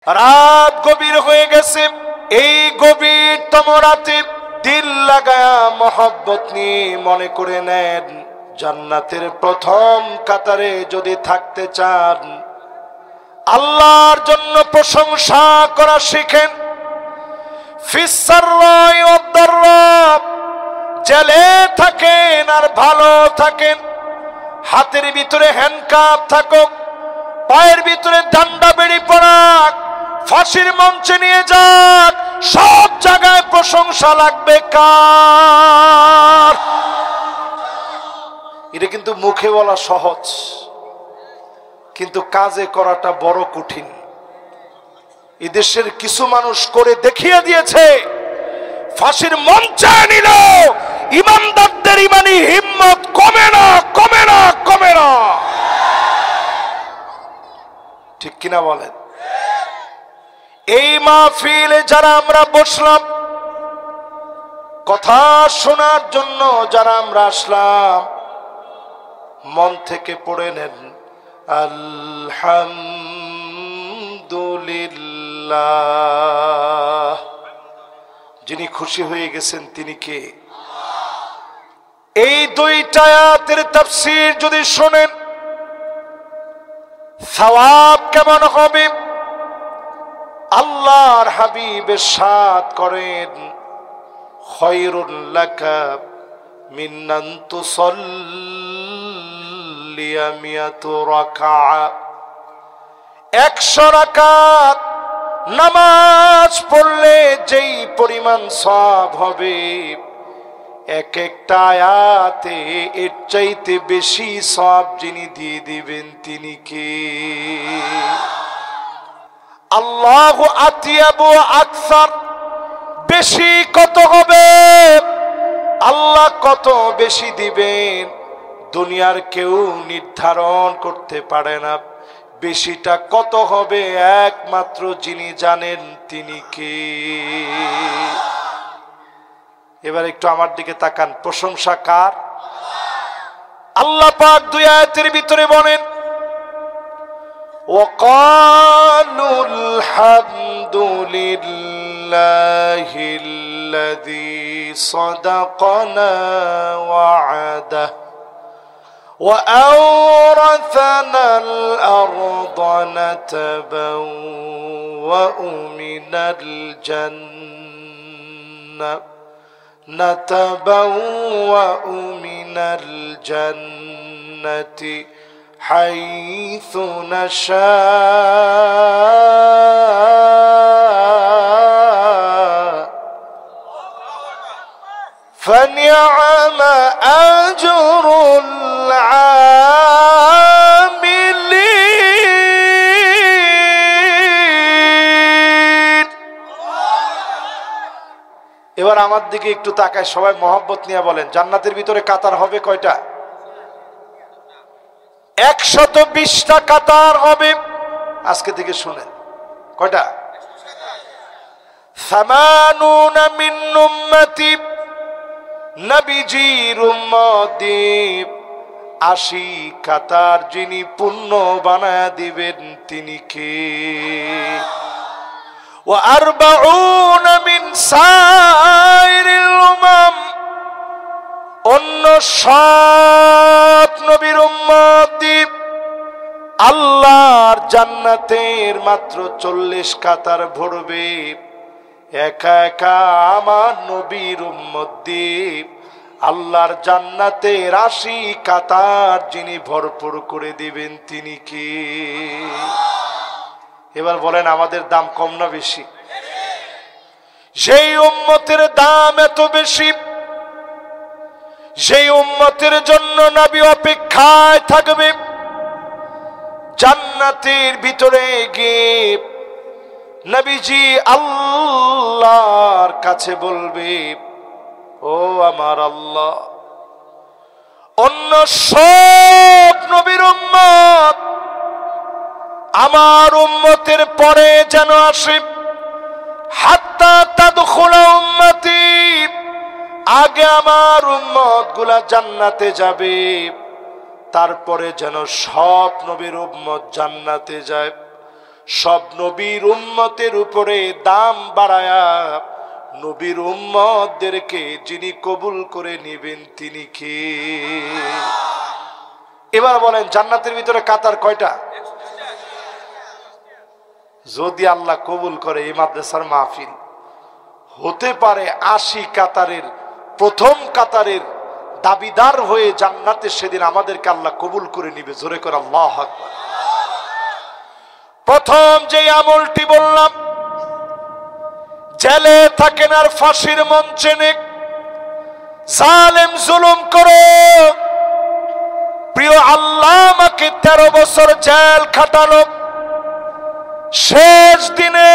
রাত গভীর হয়ে গেছে। এই গভীরতম রাতে দিল লাগায়া মহব্বত নিয়ে মনে করে নেন জান্নাতের প্রথম কাতারে যদি থাকতে চান, আল্লাহর জন্য প্রশংসা করা শিখেন। ফিসসাররাই ওয়াদ-দাররা, জেলে থাকেন আর ভালো থাকেন, হাতের ভিতরে হ্যান্ডকাপ থাকুক, পায়ের ভিতরে ডান্ডা বেড়ি পড়াক, ফাঁসির মঞ্চে নিয়ে যাক, সব জায়গায় প্রশংসা লাগবে কার? এটা কিন্তু মুখে বলা সহজ, কিন্তু কাজে করাটা বড় কঠিন। এদেশের কিছু মানুষ করে দেখিয়ে দিয়েছে, ফাঁসির মঞ্চে নিল, ইমানদারদের ইমানি হিম্মত কমে না, কমে না, কমে না। ঠিক কিনা বলেন? এই মাহফিলে যারা আমরা বসলাম, কথা শোনার জন্য যারা আমরা আসলাম, মন থেকে পড়ে নেন আলহামদুলিল্লাহ। যিনি খুশি হয়ে গেছেন তিনি কে? এই দুইটা আয়াতের তাফসীর যদি শোনেন, সওয়াব কেমন হবে? আল্লাহর হাবিব ইরশাদ করেন, খায়রুল লাকা মিন আন তুসাল্লিয়া মিয়াতু রাকাআ। 100 রাকাত নামাজ পড়লে যেই পরিমাণ সওয়াব হবে, এক একটা আয়াতে এর চাইতে বেশি সওয়াব যিনি দিয়ে দিবেন তিনি কে? আল্লাহু আতিয়াবু আকসার। বেশি কত হবে? আল্লাহ কত বেশি দিবেন দুনিয়ার কেউ নির্ধারণ করতে পারে না। বেশিটা কত হবে একমাত্র যিনি জানেন তিনি কে? এবার একটু আমার দিকে তাকান, প্রশংসা কার? আল্লাহ পাক দুই আয়াতের ভিতরে বলেন, وقالوا الحمد لله الذي صدقنا وعده وأورثنا الأرض نتبوأ من الجنة حيث نشاء فنعم أجر العاملين। এবার আমার দিকে একটু তাকায়, সবাই মহব্বত নিয়ে বলেন, জান্নাতের ভিতরে কাতার হবে কয়টা? 120টা কাতার হবে। আজকে থেকে শুনেন, কয়টা? 80 মিন উম্মতি, নবীজির উম্মতি 80 কাতার যিনি পূর্ণ বানায়া দিবেন তিনি কে? ওয়া 40 মিন সাইরিল উমাম, অন্য সব নবীর উম্মতি আল্লাহর জান্নাতের মাত্র 40 কাতার ভরবে। একা একা আমার নবীর উম্মতি আল্লাহর জান্নাতের 80 কাতার যিনি ভরপুর করে দিবেন তিনি কে? এবার বলেন, আমাদের দাম কম না বেশি? যেই উম্মতের দাম এত বেশি, সেই উম্মতের জন্য নবী অপেক্ষায় থাকবে। জান্নাতের ভিতরে গিয়ে নবীজি আল্লাহর কাছে বলবে, ও আমার আল্লাহ, অন্য সব নবীর উম্মত আমার উম্মতের পরে যেন আসে, হাত্তা তাদখুলা উম্মতি, আগে আমার উম্মত গুলা জান্নাতে যাবে, তারপরে যেন সব নবীর উম্মত জান্নাতে যায়। সব নবীর উম্মতের উপরে দাম বাড়ায়া নবীর উম্মতদেরকে যিনি কবুল করে নেবেন তিনি কে? এবার বলেন জান্নাতের ভিতরে কাতার কয়টা? যদি আল্লাহ কবুল করে এই মাদ্রাসার মাহফিল, হতে পারে ৮০ কাতারের প্রথম কাতারের দাবিদার হয়ে জান্নাতে সেদিন আমাদেরকে আল্লাহ কবুল করে নিবে। জোরে করে আল্লাহু আকবার। প্রথম যে আমলটি বললাম, জেলে থাকেন আর ফাঁসির মঞ্চে নেক, জালেম জুলুম করে প্রিয় আল্লাহ আমাকে 13 বছর জেল খাটালো, শেষ দিনে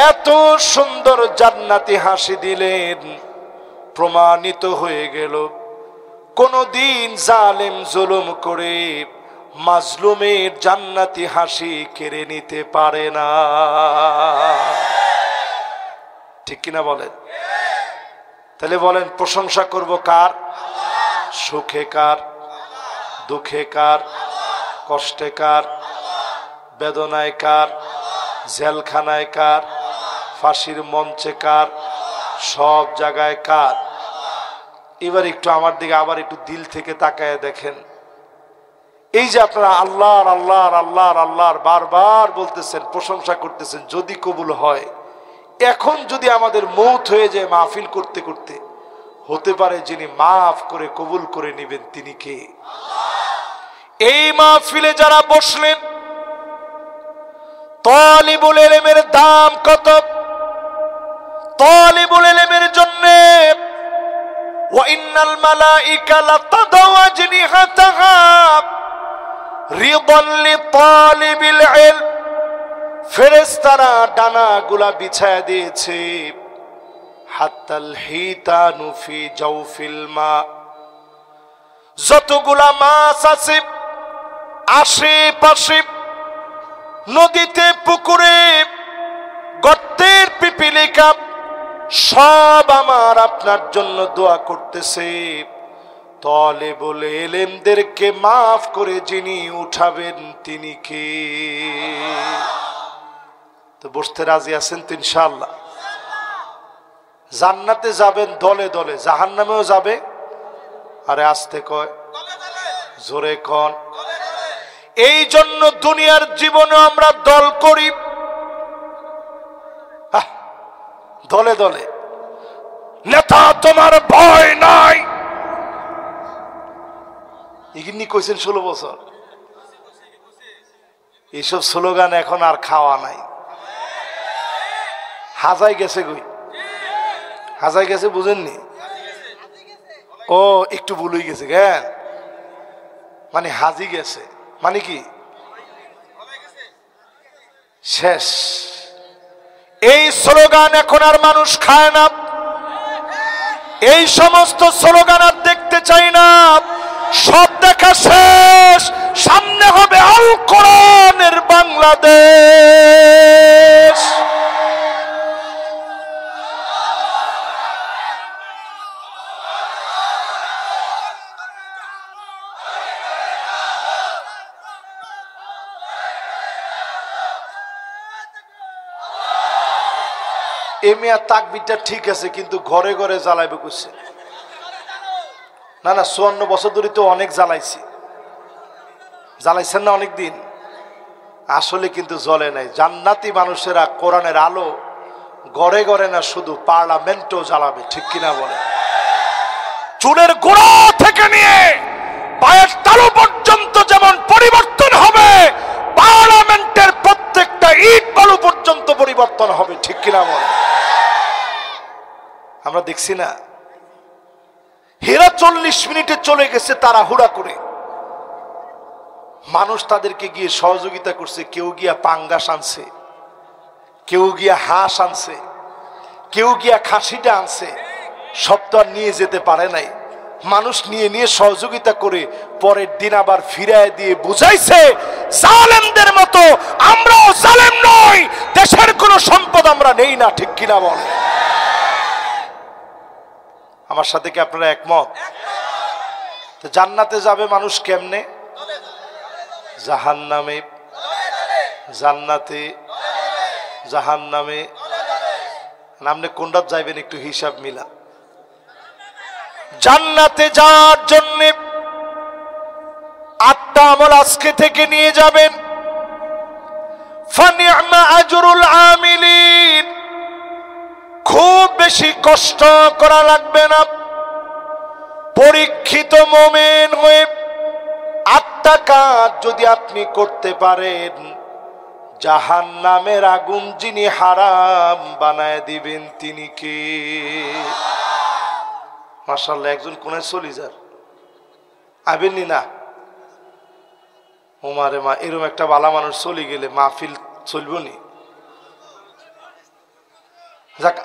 এত সুন্দর জান্নাতি হাসি দিলেন, প্রমাণিত হয়ে গেল কোনদিন জালেম জুলুম করে মাজলুমের জান্নাতি হাসি কেড়ে নিতে পারে না। ঠিক কিনা বলেন? তাহলে বলেন প্রশংসা করব কার? সুখে কার, দুঃখে কার, কষ্টে কার, বেদনায় কার, জেলখানায় কার, ফাঁসির মঞ্চে কার, সব জায়গায় কার? এবার একটু আমার দিকে আবার একটু দিল থেকে তাকায় দেখেন, এই যে আপনারা আল্লাহর আল্লাহর আল্লাহর আল্লাহর বারবার বলতেছেন, প্রশংসা করতেছেন, যদি কবুল হয়, এখন যদি আমাদের মৌত হয়ে যায় মাহফিল করতে করতে, হতে পারে যিনি মাফ করে কবুল করে নেবেন তিনি কে? এই মাহফিলে যারা বসলেন, তালিবুল ইলমের দাম কত? তালিবুল ইলমের জন্য ওয়া ইন্নাল মালাইকা লাতাদাউ আজনিহাতাহা রিদান লিতালিবিল ইলম, ফেরেশতারা ডানাগুলা বিছায়া দিয়েছে, হাত্তাল হিতানু ফি জাওফিল মা, যতগুলা মাছ আছে আশেপাশে নদীতে, পুকুরে, গর্তের পিপিলিকা, সব আমার আপনার জন্য দোয়া করতেছে। তালিবুল ইলমদেরকে মাফ করে যিনি উঠাবেন তিনি কে? তো বসতে রাজি আছেন তো ইনশাআল্লাহ? জান্নাতে যাবেন দলে দলে, জাহান্নামেও যাবে। আরে আস্তে কয়, জোরে কন। এই জন্য দুনিয়ার জীবনে আমরা দল করি, দলে দলে। নেতা তোমার ভয় নাই, ইগিনি কইছেন 16 বছর। এইসব স্লোগান এখন আর খাওয়া নাই, হাজাই গেছে গই, হাজাই গেছে, বুঝেননি? ও একটু ভুলই গেছে, হ্যাঁ, মানে হাজি গেছে মানে কি শেষ। এই স্লোগান এখন আর মানুষ খায় না, এই সমস্ত স্লোগান আর দেখতে চাই না, সব দেখা শেষ। সামনে হবে আল কোরআনের বাংলাদেশ। এমিয়া তাকবীরটা ঠিক আছে, কিন্তু ঘরে ঘরে জ্বালাইবে কইছে। না না, 54 বছর ধরে তো অনেক জ্বালাইছি, জ্বালাইছেন না অনেক দিন, আসলে কিন্তু জ্বলে নাই। জান্নাতি মানুষেরা কোরআনের আলো ঘরে ঘরে না, শুধু পার্লামেন্টও জ্বালাবে। ঠিক কিনা বলে? চুলের গোড়া থেকে নিয়ে পায়ের তালু পর্যন্ত যেমন পরিবর্তন হবে, পার্লামেন্টের প্রত্যেকটা ইট বালু পর্যন্ত পরিবর্তন হবে। ঠিক কিনা বলে? আমরা দেখছি না, হেরা 40 মিনিটে চলে গেছে তাড়াহুড়া করে, মানুষ তাদেরকে গিয়ে সহযোগিতা করছে। কেউ গিয়া পাঙ্গাস আনছে, কেউ গিয়া হাঁস আনছে, কেউ গিয়া খাসিটা আনছে, সব তো আর নিয়ে যেতে পারে নাই। মানুষ নিয়ে নিয়ে সহযোগিতা করে পরের দিন আবার ফিরায় দিয়ে বুঝাইছে, জালেমদের মতো আমরাও জালেম নই, দেশের কোন সম্পদ আমরা নেই না। ঠিক কিনা বলে? আমার সাথে কি আপনারা একমত? তো জান্নাতে যাবে মানুষ কেমনে? জাহান্নামে জান্নাতে জাহান্নামে? আপনি কোনটা যাইবেন একটু হিসাব মিলা। জান্নাতে যাওয়ার জন্য 8টা আমল আজকে থেকে নিয়ে যাবেন। ফানি'মা আজরুল আমিলিন, খুব বেশি কষ্ট করা লাগবে না। পরীক্ষিত মুমিন হয়ে 8টা কাজ যদি আপনি করতে পারেন, জাহান্নামের আগুন যিনি হারাম বানায় দিবেন তিনি কে? মাশাআল্লাহ, একজন কোনে চলি যার আবেননি না? ওমারে মা, এরকম একটা বালা মানুষ চলে গেলে মাহফিল চলব নি? যাক,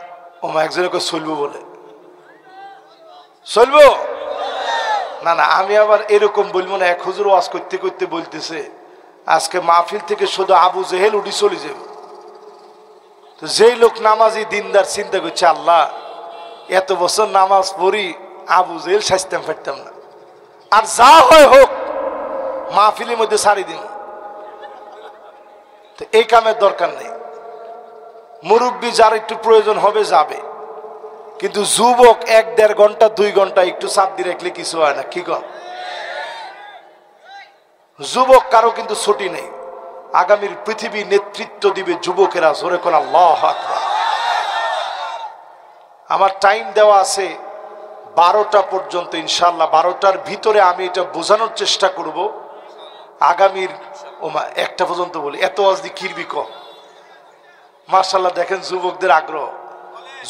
ওমা একজনকে চলবো বলে চলবো না। না, আমি আবার এরকম বলবো না। এক হুজুর ওয়াজ করতে করতে বলতেছে আজকে মাহফিল থেকে শুধু আবু জেহেল উঠি চলে যাবে। তো যেই লোক নামাজি দিনদার চিন্তা করছে, আল্লাহ এত বছর নামাজ পড়ি, আবু জেহেল সাজতাম ফাটতাম না, আর যা হয় হোক মাহফিলের মধ্যে ছাড়ি দিন। তো এই কামের দরকার নেই। মুরব্বী যার একটু প্রয়োজন হবে যাবে, কিন্তু যুবক 1-1.5 ঘন্টা 2 ঘন্টা একটু চাপ দিয়ে রাখলে কিছু হয় না। কি কর? যুবক কারো কিন্তু ছুটি নেই। আগামীর পৃথিবী নেতৃত্ব দিবে যুবকেরা। জোরে কোন আল্লাহু আকবার। আমার টাইম দেওয়া আছে 12টা পর্যন্ত ইনশাআল্লাহ। 12টার ভিতরে আমি এটা বোঝানোর চেষ্টা করব। আগামীর ওমা 1টা পর্যন্ত বলি, এত আজদি কিরবি ক। মাশাআল্লাহ, দেখেন যুবকদের আগ্রহ।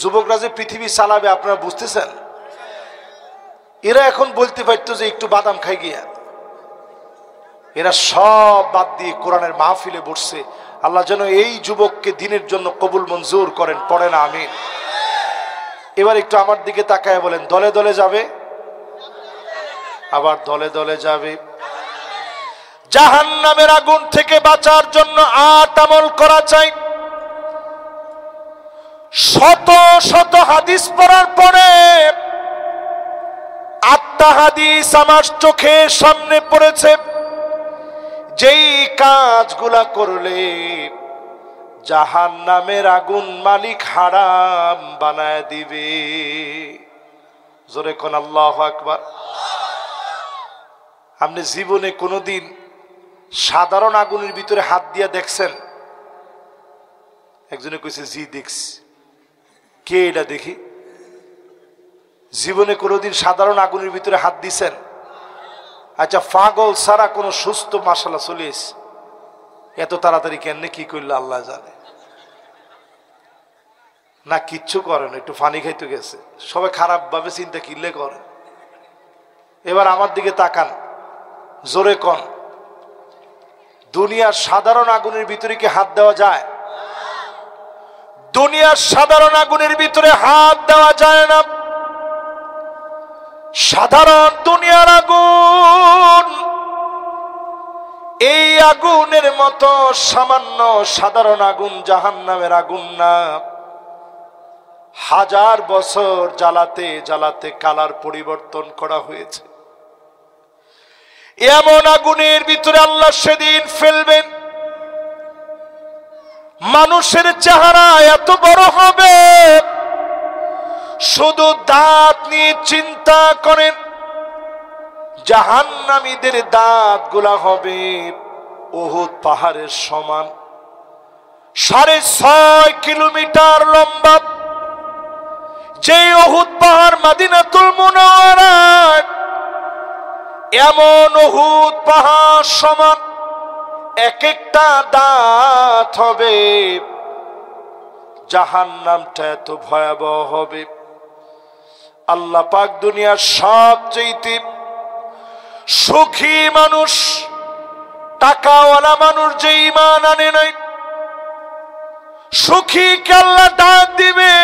যুবকরা যে পৃথিবী চালাবে আপনারা বুঝতেছেন? এরা এখন বলতে পারতো যে একটু বাদাম খাই গিয়া, এরা সব বাদ দিয়ে কোরআনের মাহফিলে বসছে। আল্লাহ যেন এই যুবককে দিনের জন্য কবুল মঞ্জুর করেন। পড়ে না আমিন। এবার একটু আমার দিকে তাকায় বলেন, দলে দলে যাবে, আবার দলে দলে যাবে। জাহান্নামের আগুন থেকে বাঁচার জন্য 8 আমল করা চাই। শত শত হাদিস পড়ার পরে 8টা হাদিস আমার চোখের সামনে পড়েছে, যেই কাজগুলা করলে জাহান্নামের আগুন মালিক হারাম বানায় দিবে। জোরে কোন আল্লাহু আকবার। আপনি জীবনে কোনোদিন সাধারণ আগুনের ভিতরে হাত দিয়া দেখছেন? একজনে কইছে জি দেখছি। কে এটা দেখি? জীবনে কোনোদিন সাধারণ আগুনের ভিতরে হাত দিছেন? আচ্ছা, পাগল ছাড়া কোনো সুস্থ মাশাআল্লাহ চলে এসে এত তাড়াতাড়ি কেন কি করলো আল্লাহ জানে। না কিচ্ছু করেন, একটু পানি খাইতে গেছে। সবাই খারাপ ভাবে চিন্তা কিনলে করে। এবার আমার দিকে তাকান, জোরে কন, দুনিয়ার সাধারণ আগুনের ভিতরে কি হাত দেওয়া যায়? দুনিয়ার সাধারণ আগুনের ভিতরে হাত দেওয়া যায় না। সাধারণ দুনিয়ার আগুন, এই আগুনের মতো সামান্য সাধারণ আগুন জাহান্নামের আগুন না। 1000 বছর জ্বালাতে জ্বালাতে কালার পরিবর্তন করা হয়েছে। এমন আগুনের ভিতরে আল্লাহ সেদিন ফেলবেন, মানুষের চেহারা এত বড় হবে, শুধু দাঁত নিয়ে চিন্তা করেন। জাহান্নামীদের দাঁত গুলা হবে উহুদ পাহাড়ের সমান, 6.5 কিলোমিটার লম্বা। যে উহুদ পাহাড় মদিনাতুল মুনাওয়ারায়, এমন উহুদ পাহাড় সমান এক একটা দাঁত হবে। জাহান্নামটা এত ভয়াবহ হবে। আল্লাহ পাক দুনিয়ার সবচেয়ে সুখী মানুষ, টাকাওয়ালা মানুষ যে ঈমান আনে নাই, সুখীকে আল্লাহ ডাক দিবে।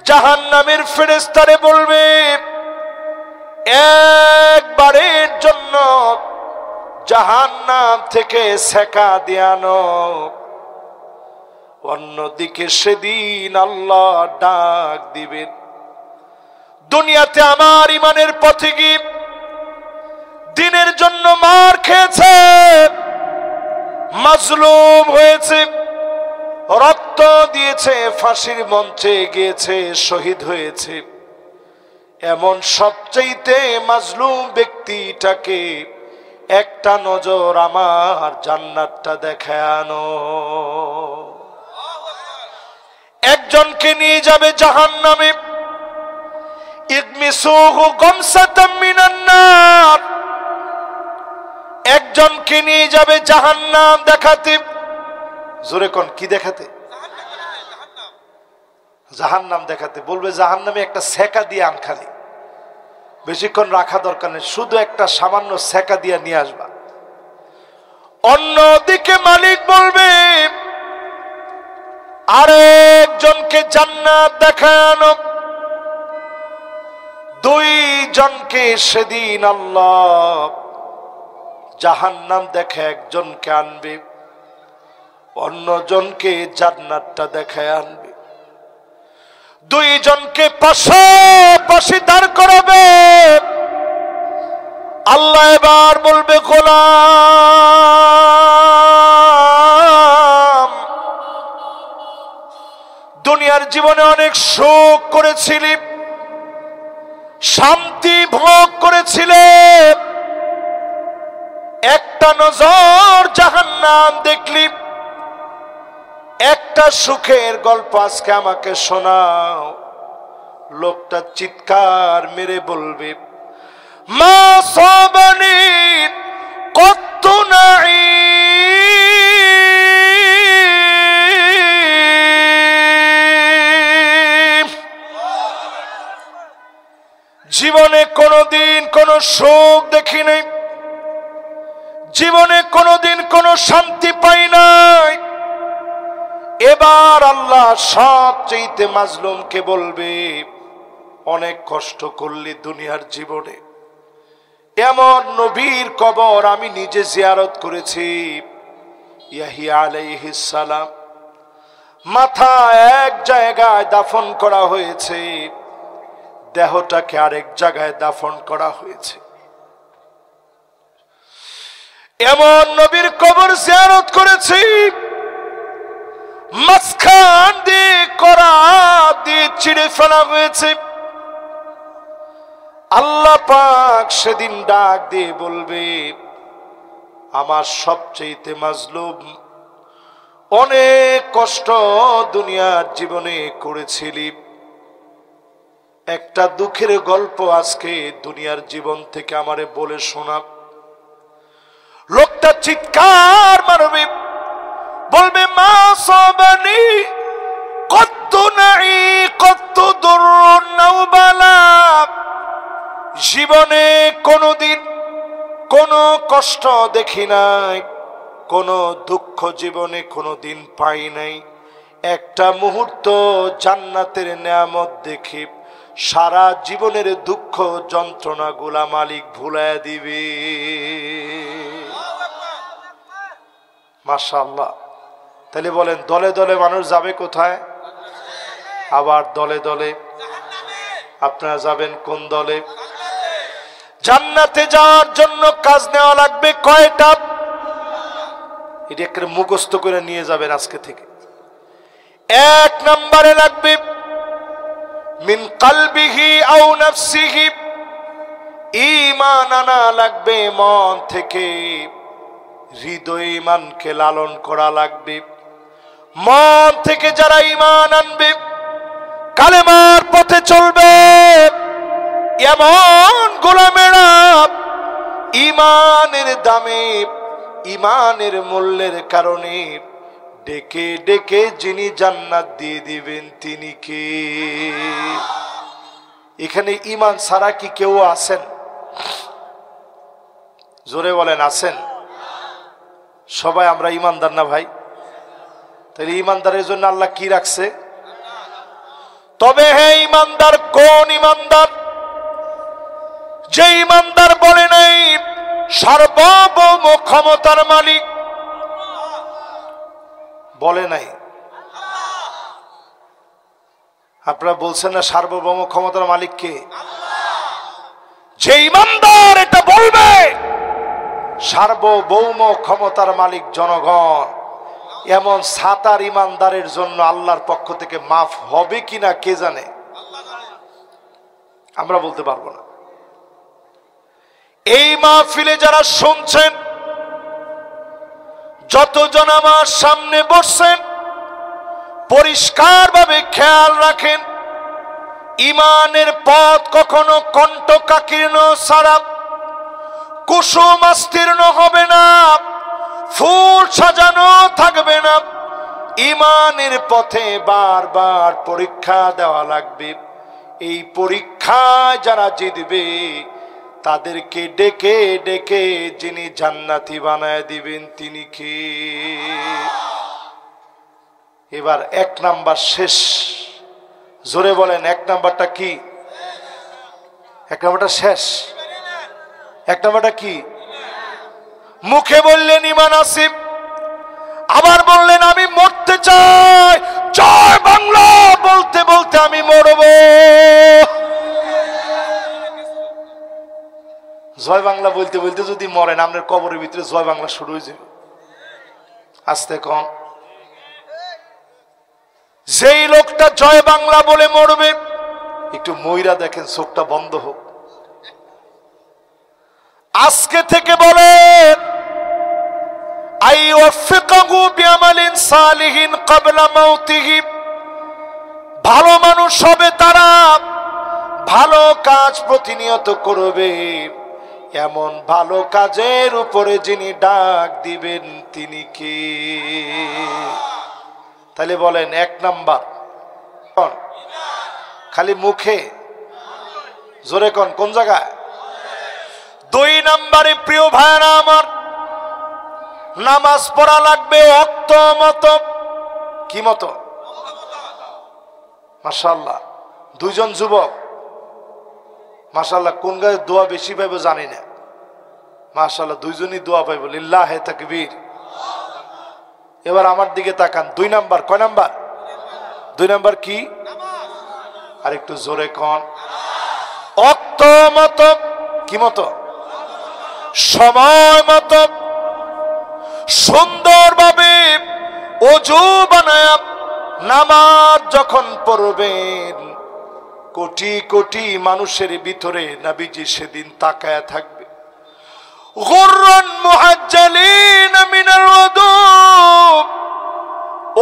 জাহান্নামের ফেরেশতারে বলবে, একবারের জন্য জাহান্নাম থেকে সেকা দিয়ানো। অন্যদিকে সেদিন আল্লাহ ডাক দিবেন, দুনিয়াতে আমার ইমানের পথে গিয়ে দিনের জন্য মার খেয়েছে, মাজলুম হয়েছে, রক্ত দিয়েছে, ফাঁসির মঞ্চে গিয়েছে, শহীদ হয়েছে, এমন সবচাইতে মাজলুম ব্যক্তিটাকে একটা নজর আমার জান্নাতটা দেখানো। একজনকে নিয়ে যাবে জাহান্নামে, ইগমিসুহু গামসাতাম মিনান নার, একজনকে নিয়ে যাবে জাহান্নাম দেখাতে। জোরে কোন কি দেখাতে? জাহান্নাম দেখাতে। বলবে জাহান্নামে একটা সেকা দিয়ে আন, খালি বেশিক্ষণ রাখা দরকার নেই, শুধু একটা সামান্য সেকা দিয়ে নিয়ে আসবা। অন্যদিকে মালিক বলবে আরেকজনকে জান্নাত দেখানো। দুইজনকে সেদিন আল্লাহ জাহান্নাম দেখে একজনকে আনবে, অন্যজনকে জান্নাতটা দেখায় আনবে। দুইজনকে পাশাপাশি দাঁড় করাবে। আল্লাহ এবার বলবে গোলাম, দুনিয়ার জীবনে অনেক সুখ করেছিলি, শান্তি ভোগ করেছিলে, একটা নজর জাহান্নাম দেখলি, একটা সুখের গল্প আজকে আমাকে শোনাও। লোকটা চিৎকার মেরে বলবে মা সাবানি কত নাই, জীবনে কোনোদিন কোনো সুখ দেখি নাই, জীবনে কোনোদিন কোনো শান্তি পাই নাই। এবার আল্লাহ সবচেয়ে মাজলুমকে বলবে অনেক কষ্ট করলি দুনিয়ার জীবনে, এমন নবীর কবর আমি নিজে জিয়ারত করেছি। ইয়াহিয়া আলাইহিস সালাম মাথা এক জায়গায় দাফন করা হয়েছে, দেহটাকে আরেক জায়গায় দাফন করা হয়েছে। এমন নবীর কবর জিয়ারত করেছি, মাঝখান দিয়ে করা দিয়ে চিড়ে ফেলা হয়েছে। আল্লাহ পাক সেদিন ডাক দিয়ে বলবে আমার সবচেয়ে মাজলুম, অনেক কষ্ট দুনিয়ার জীবনে করেছিলি, একটা দুঃখের গল্প আজকে দুনিয়ার জীবন থেকে আমারে বলে শোনা। লোকটা চিৎকার মারবে, বলবে মা সাবানি কত নাই কত দুরুন নাওবালা, জীবনে কোনোদিন কোনো কষ্ট দেখি নাই, কোনো দুঃখ জীবনে কোনোদিন পাই নাই। একটা মুহূর্ত জান্নাতের নেয়ামত দেখি সারা জীবনের দুঃখ যন্ত্রণাগুলা মালিক ভুলায় দিবে। মাশাআল্লাহ। তাহলে বলেন দলে দলে মানুষ যাবে কোথায়? আবার দলে দলে। আপনারা যাবেন কোন দলে? জান্নাতে যাওয়ার জন্য কাজ নেওয়া লাগবে কয়টা? এটা একটা মুখস্থ করে নিয়ে যাবেন আজকে থেকে। এক নম্বরে লাগবে মিন কলবিহি আও নাফসিহি, ঈমান আনা লাগবে মন থেকে, হৃদয় ঈমানকে লালন করা লাগবে। মন থেকে যারা ঈমান আনবে, কালেমার পথে চলবে, এমন গোলামেরা ঈমানের দামে, ঈমানের মূল্যের কারণে ডেকে ডেকে যিনি জান্নাত দিয়ে দিবেন তিনি কে? এখানে ঈমান ছাড়া কি কেউ আছেন? জোরে বলেন আছেন? সবাই আমরা ঈমানদার না ভাই? তাহলে ঈমানদারের জন্য আল্লাহ কি রাখছে? তবে হে ঈমানদার কোন ঈমানদার? যে ঈমানদার বলে নাই সার্বভৌম ক্ষমতার মালিক, বলে নাই। আপনারা বলছেন না সার্বভৌম ক্ষমতার মালিক কে? যে ঈমানদার এটা বলবে সার্বভৌম ক্ষমতার মালিক জনগণ, এমন সাতার ইমানদারের জন্য আল্লাহর পক্ষ থেকে মাফ হবে কিনা কে জানে, আমরা বলতে পারবো না। এই মাহফিলে যারা শুনছেন, যতজন আমার সামনে বসছেন, পরিষ্কারভাবে খেয়াল রাখেন, ইমানের পথ কখনো কণ্টকাকীর্ণ ছাড়া কুসুমাস্তীর্ণ হবে না, ফুল সাজানো থাকবে না। ইমানের পথে বারবার পরীক্ষা দেওয়া লাগবে। এই পরীক্ষায় যারা জিতবে তাদেরকে ডেকে ডেকে যিনি জান্নাতি বানায় দিবেন তিনি কে? এবার এক নাম্বার শেষ, জোরে বলেন এক নাম্বারটা কি? এক নাম্বারটা শেষ। এক নাম্বারটা কি? মুখে বললেন ঈমান আসিফ, আবার বললেন আমি মরতে চাই, জয় বাংলা বলতে বলতে আমি মরব। জয় বাংলা বলতে বলতে যদি মরেন, আপনার কবরের ভিতরে জয় বাংলা শুরু হয়ে যাবে। আস্তে কম। যেই লোকটা জয় বাংলা বলে মরবে, একটু ময়রা দেখেন, চোখটা বন্ধ হোক। আজকে থেকে বলেন আইওয়াফিকাহু বিআমালিন সালিহিন ক্বাবলা মাউতিহি, ভালো মানুষ হবে তারা, ভালো কাজ প্রতিনিয়ত করবে, এমন ভালো কাজের উপরে যিনি ডাক দিবেন তিনি কে? তাহলে বলেন এক নাম্বার খালি মুখে, জোরে কোন কোন জায়গায়? দুই নাম্বারে প্রিয় ভাইরা আমার, নামাজ পড়া লাগবে ওয়াক্ত মতো। কি মতো? মাশাআল্লাহ, দুইজন যুবক মাশাআল্লাহ, কোন গায়ে দোয়া বেশি পাইবো জানি না, মাশাআল্লাহ দুইজনই দোয়া পাইবো, লিল্লাহে তাকবীর। এবার আমার দিকে তাকান, দুই নাম্বার কয় নাম্বার? দুই নাম্বার কি? আর একটু জোরে কোন। ওয়াক্ত মতো। কি মতো? সময় মতো সুন্দরভাবে ওযু বানায়া নামাজ যখন পড়বেন, কোটি কোটি মানুষের ভিতরে নবীজি সেদিন তাকায়া থাকবে। গুররান মুহাজ্জালিন মিনাল ওযু,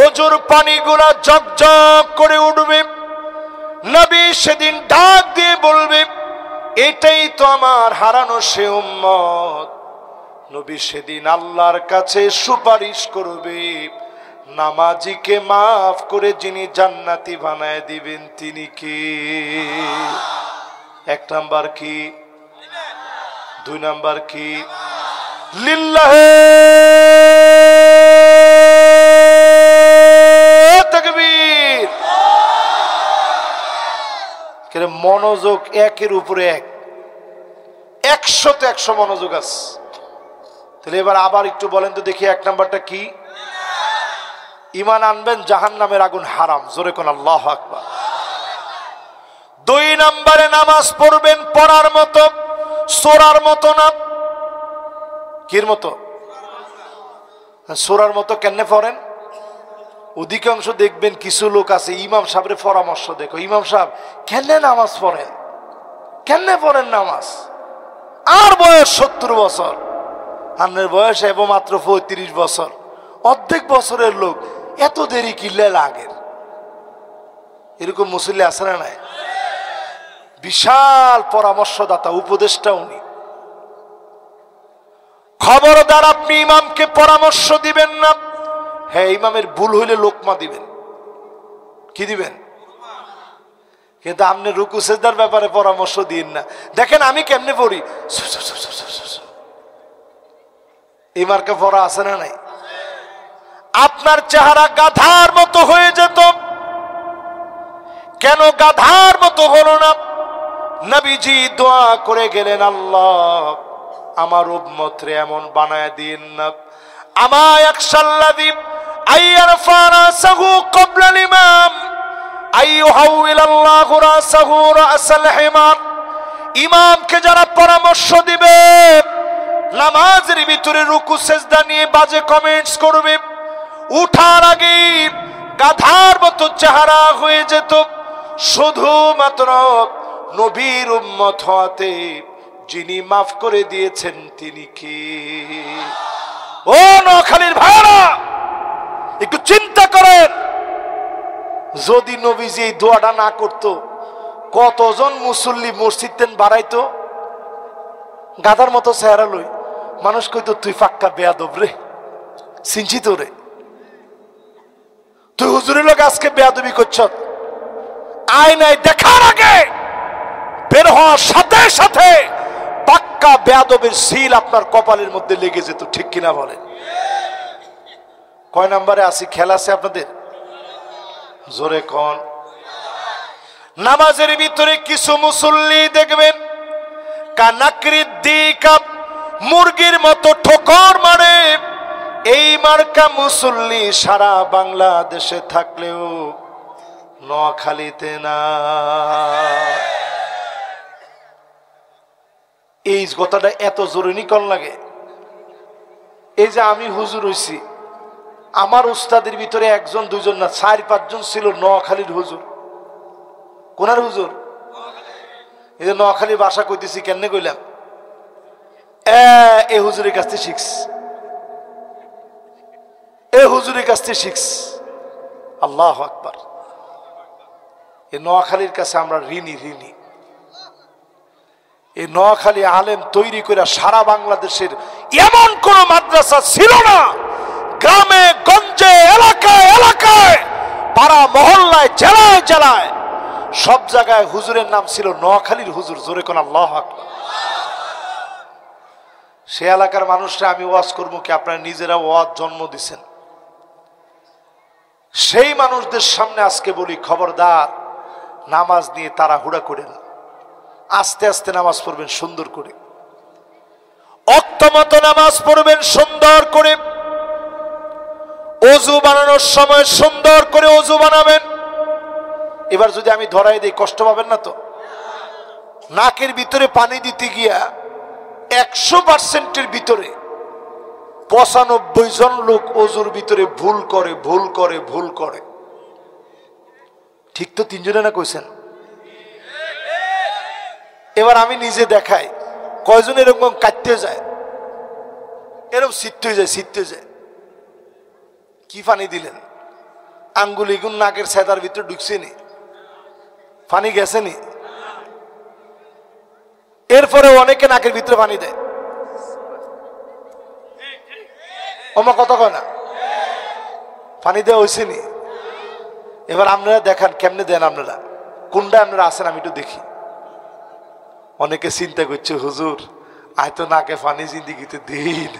ওযুর পানিগুলা ঝকঝক করে উঠবে। নবী সেদিন ডাক দিয়ে বলবে, এটাই তো আমার হারানো সে উম্মত। নবী সেদিন আল্লাহর কাছে সুপারিশ করবে, নামাজিকে মাফ করে যিনি জান্নাতি বানায় দিবেন তিনি কে? এক নাম্বার কি? দুই নাম্বার কি? লিল্লাহে তাকবীর। মনোযোগ একের উপরে এক, 100তে 100 মনোযোগ আছে। তাহলে এবার আবার একটু বলেন তো দেখি, এক নাম্বারটা কি? ঈমান আনবেন, জাহান্নামের আগুন হারাম। জোরে কোন আল্লাহু আকবার। দুই নাম্বারে নামাজ পড়বেন পড়ার মতো, সূরার মতো না। কির মতো? সূরার মতো কেমনে পড়েন? অধিকাংশ দেখবেন কিছু লোক আছে ইমাম সাহেবের পরামর্শ দেখো, ইমাম সাহেব কেমনে নামাজ পড়েন, কেমনে পড়েন নামাজ? আর বয়স 70 বছর, আপনার বয়স এবং মাত্র 35 বছর, অর্ধেক বছরের লোক, এত দেরি কিল্লে লাগের? এরকম মুসল্লি আছে না নাই? বিশাল পরামর্শদাতা, উপদেষ্টা উনি। খবরদার আপনি ইমামকে পরামর্শ দিবেন না। হ্যাঁ, ইমামের ভুল হইলে লোকমা দিবেন। কি দিবেন? কিন্তু আপনি রুকু সেজদার ব্যাপারে পরামর্শ দিন না। দেখেন আমি কেমনে পড়ি, এই মার্কে পড়া আছে না নাই? আপনার চেহারা গাধার মতো হয়ে যেত, কেন গাধার মতো হলো না? নবীজি দোয়া করে গেলেন, আল্লাহ আমার উম্মতরে এমন বানায় দিন না, আমায় আকশাল্লাযী আইয়ারফা রাসাহু ক্বাবলা ইমাম আইয়ুহাউইলাল্লাহু রাসাহু রাসাল হিমার। ইমামকে যারা পরামর্শ দিবে, নামাজের ভিতরে রুকু সেজদা নিয়ে বাজে কমেন্টস করবে, উঠার আগে গাধার মতো চেহারা হয়ে যেত, শুধুমাত্র নবীর উম্মত হওয়াতে যিনি মাফ করে দিয়েছেন তিনি কে? ও নোয়াখালীর ভাইরা, একটু চিন্তা করেন, যদি নবীজি এই দোয়াটা না করতো কতজন মুসল্লি মসজিদ বাড়াইতো? গাধার মতো চেহারা লই মানুষ কইতো তুই ফাক্কা বেয়াদব রে, চিনছিত রে, তুই হুজুরের লোক আজকে বেয়াদবি করছ। আয়নায় দেখার আগে বের হওয়ার সাথে সাথে পাক্কা বেয়াদবের সিল আপনার কপালের মধ্যে লেগে যেত, ঠিক কিনা বলেন? কয় নম্বরে আসি? খেলা আছে আপনাদের? জোরে কোন? নামাজের ভিতরে কিছু মুসল্লি দেখবেন কানাকৃত দিকা মুরগির মতো ঠোকর মারে। এই মার্কা মুসল্লি সারা বাংলাদেশে থাকলেও নোয়াখালীতে না। এই কথাটা এত জরুরি কোন লাগে? এই যে আমি হুজুর হইছি, আমার উস্তাদের ভিতরে একজন দুইজন না 4-5 জন ছিল নোয়াখালীর হুজুর। কোনার হুজুর? এই যে নোয়াখালী ভাষা কইতেছি, কেমনে কইলাম? এ হুজুরের কাছ থেকে শিখস, এ হুজুরের কাছ থেকে শিখস। আল্লাহু আকবার। এই নোয়াখালীর কাছে আমরা ঋণী। এই নোয়াখালী আলেম তৈরি করে সারা বাংলাদেশের এমন কোন মাদ্রাসা ছিল না, গ্রামে গঞ্জে এলাকায় এলাকায় পাড়া মহল্লায় জেলায় জেলায় সব জায়গায় হুজুরের নাম ছিল নোয়াখালীর হুজুর। জোরে কোন আল্লাহু আকবার। সে এলাকার মানুষরা আমি ওয়াজ করবো কি? আপনারা নিজেরা ওয়াজ জন্ম দিছেন। সেই মানুষদের সামনে আজকে বলি, খবরদার নামাজ নিয়ে তাড়াহুড়া করেন, আস্তে আস্তে নামাজ পড়বেন সুন্দর করে, অক্তমত নামাজ পড়বেন সুন্দর করে, ওযু বানানোর সময় সুন্দর করে ওযু বানাবেন। এবার যদি আমি ধরাই দিই কষ্ট পাবেন না তো? নাকের ভিতরে পানি দিতে গিয়া 100%-এর ভিতরে 95 জন লোক ওযুর ভিতরে ভুল করে। ঠিক তো 3 জনে না কইছেন? এবার আমি নিজে দেখাই কয়জন এরকম কাটতে যায়, এরকম ছিটতে যায়। কি পানি দিলেন? আঙ্গুলি গুণ নাকের ছাদার ভিতরে ঢুকছে নি? পানি গেছে নি? এরপরে অনেকে নাকের ভিতরে পানি দেয়। ওমা কথা কয় না? পানি দেওয়া হয়েছে নি? এবার আপনারা দেখান কেমনে দেন, আপনারা কোনটা আপনারা আছেন আমি একটু দেখি। অনেকে চিন্তা করছে, হুজুর আয় তো নাকে পানি জিন্দিগিতে দিন,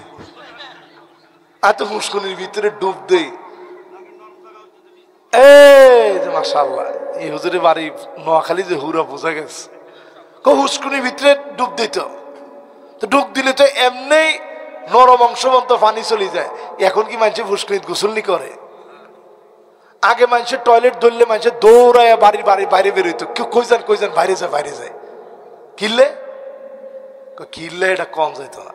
আয় তো মুস্কুনির ভিতরে ডুব দেই। মাশাআল্লাহ, এই হুজুরের বাড়ি নোয়াখালী যে হুরা বোঝা গেছে। হুস্কুনির ভিতরে ডুব দিত, তো ডুব দিলে তো এমনি নরম অংশ পর্যন্ত পানি চলে যায়। এখন কি মানুষের ফুসকুনিতে গোসল করে? আগে মানুষের টয়লেট ধরলে মানুষের দৌড়ায় বাড়ির বাইরে বেরোইতো, কেউ কই যান বাইরে যায়। কিনলে এটা কম যাইতো না।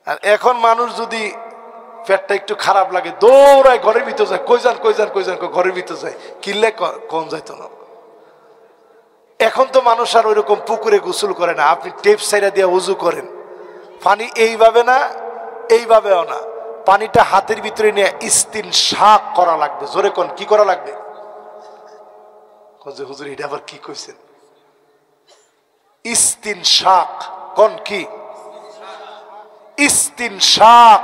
আর এখন মানুষ যদি পেটটা একটু খারাপ লাগে দৌড়ায় ঘরের ভিতর যায়, কই যান ঘরের ভিতর যায়, কিনলে কম যাইতো না। এখন তো মানুষ আর ওইরকম পুকুরে গোসল করে না, আপনি টেপ সাইরা দিয়ে উজু করেন। পানি এইভাবে না, এইভাবেও না, পানিটা হাতের ভিতরে নিয়ে ইস্তিনশাক করা লাগবে। জোরে কোন কি করা লাগবে? হুজুর এটা আবার কি কইছেন? ইস্তিনশাক কোন? কি ইস্তিনশাক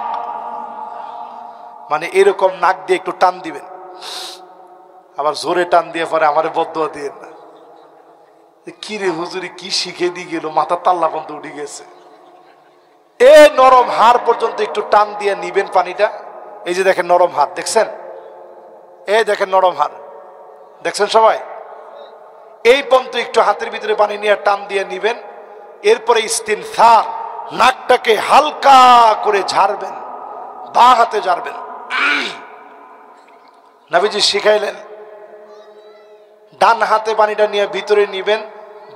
মানে এরকম নাক দিয়ে একটু টান দিবেন, আবার জোরে টান দিয়ে পরে আমারে বদদুয়া দিয়েন না। কি রে হুজুরি কি শিখে দিয়ে গেল, মাথা তাল্লা পর্যন্ত উঠে গেছে। এ নরম হাড় পর্যন্ত একটু টান দিয়ে নিবেন পানিটা। এই যে দেখেন নরম হাড়, দেখছেন? এই দেখেন নরম হাড়, দেখছেন সবাই? এই পর্যন্ত একটু হাতের ভিতরে পানি নিয়ে টান দিয়ে নিবেন। এরপরে ইস্তিনসার, নাকটাকে হালকা করে ঝাড়বেন, বাঁ হাতে ঝাড়বেন। নবীজি শিখাইলেন ডান হাতে পানিটা নিয়ে ভিতরে নিবেন,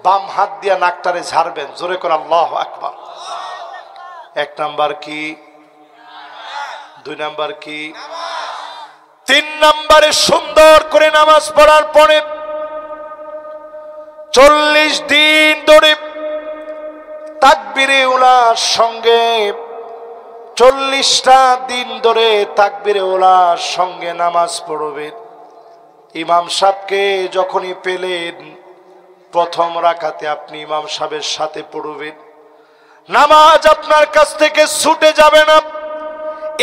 বাম হাত দিয়ে নাকটারে ঝাড়বেন। জোরে করে আল্লাহু আকবার। এক নাম্বার কি, দুই নাম্বার কি, তিন নাম্বারে সুন্দর করে নামাজ পড়ার পরে 40 দিন ধরে তাকবীরে উলার সঙ্গে 40টা দিন ধরে তাকবীরে উলার সঙ্গে নামাজ পড়বেন। ইমাম সাহেবকে যখনই পেলেন প্রথম রাকাতে আপনি ইমাম সাহেবের সাথে পড়বেন, নামাজ আপনার কাছ থেকে ছুটে যাবে না।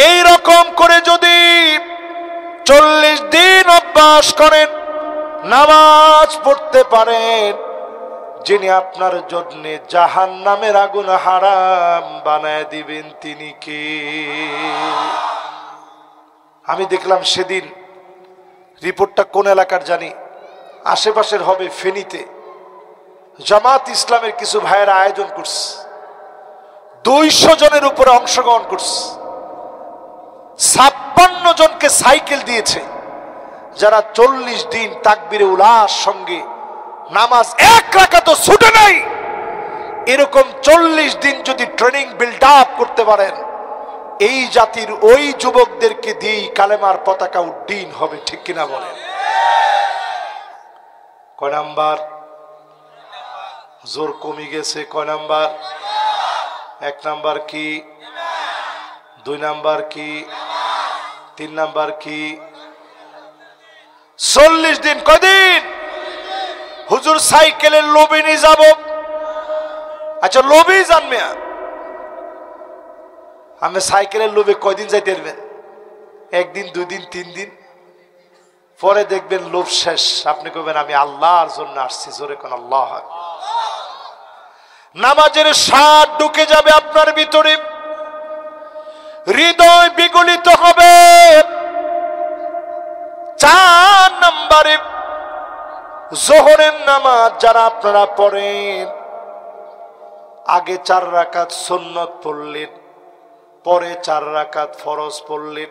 এই রকম করে যদি 40 দিন অভ্যাস করেন, নামাজ পড়তে পারেন, যিনি আপনার জন্য জাহান্নামের আগুন হারাম বানায় দিবেন তিনি কে? আমি দেখলাম সেদিন রিপোর্টটা কোন এলাকার জানি, আশেপাশের হবে ফেনীতে। জামাত ইসলামের কিছু ভাইয়েরা আয়োজন করছে, 200 জনের উপরে অংশগ্রহণ করছে, 56 জনকে সাইকেল দিয়েছে, যারা 40 দিন তাকবীরে উলার সঙ্গে নামাজ এক রাকাতও ছুটে নাই। এরকম 40 দিন যদি ট্রেনিং বিল্ড আপ করতে পারেন, এই জাতির ওই যুবকদেরকে দিয়ে কালেমার পতাকা উড্ডীন হবে, ঠিক কিনা বলেন? কয় নাম্বার? জোর কমে গেছে। কয় নাম্বার? এক নাম্বার কি, দুই নাম্বার কি, তিন নাম্বার কি? 40 দিন। কয়দিন? হুজুর সাইকেলের লোভে নিয়ে যাব। আচ্ছা লোভে জানবে, আমি সাইকেলের লোভে কয়দিন যাইতে পারবেন? একদিন, 2 দিন, 3 দিন, পরে দেখবেন লোভ শেষ। আপনি কইবেন আমি আল্লাহর জন্য আসছি। জোরে কোন আল্লাহ। নামাজের স্বাদ ঢুকে যাবে আপনার ভিতরে, হৃদয় বিগলিত হবে। 4 নম্বরে যোহরের নামাজ যারা আপনারা পড়েন, আগে 4 রাকাত সুন্নত পড়লেন, পরে 4 রাকাত ফরজ পড়লেন,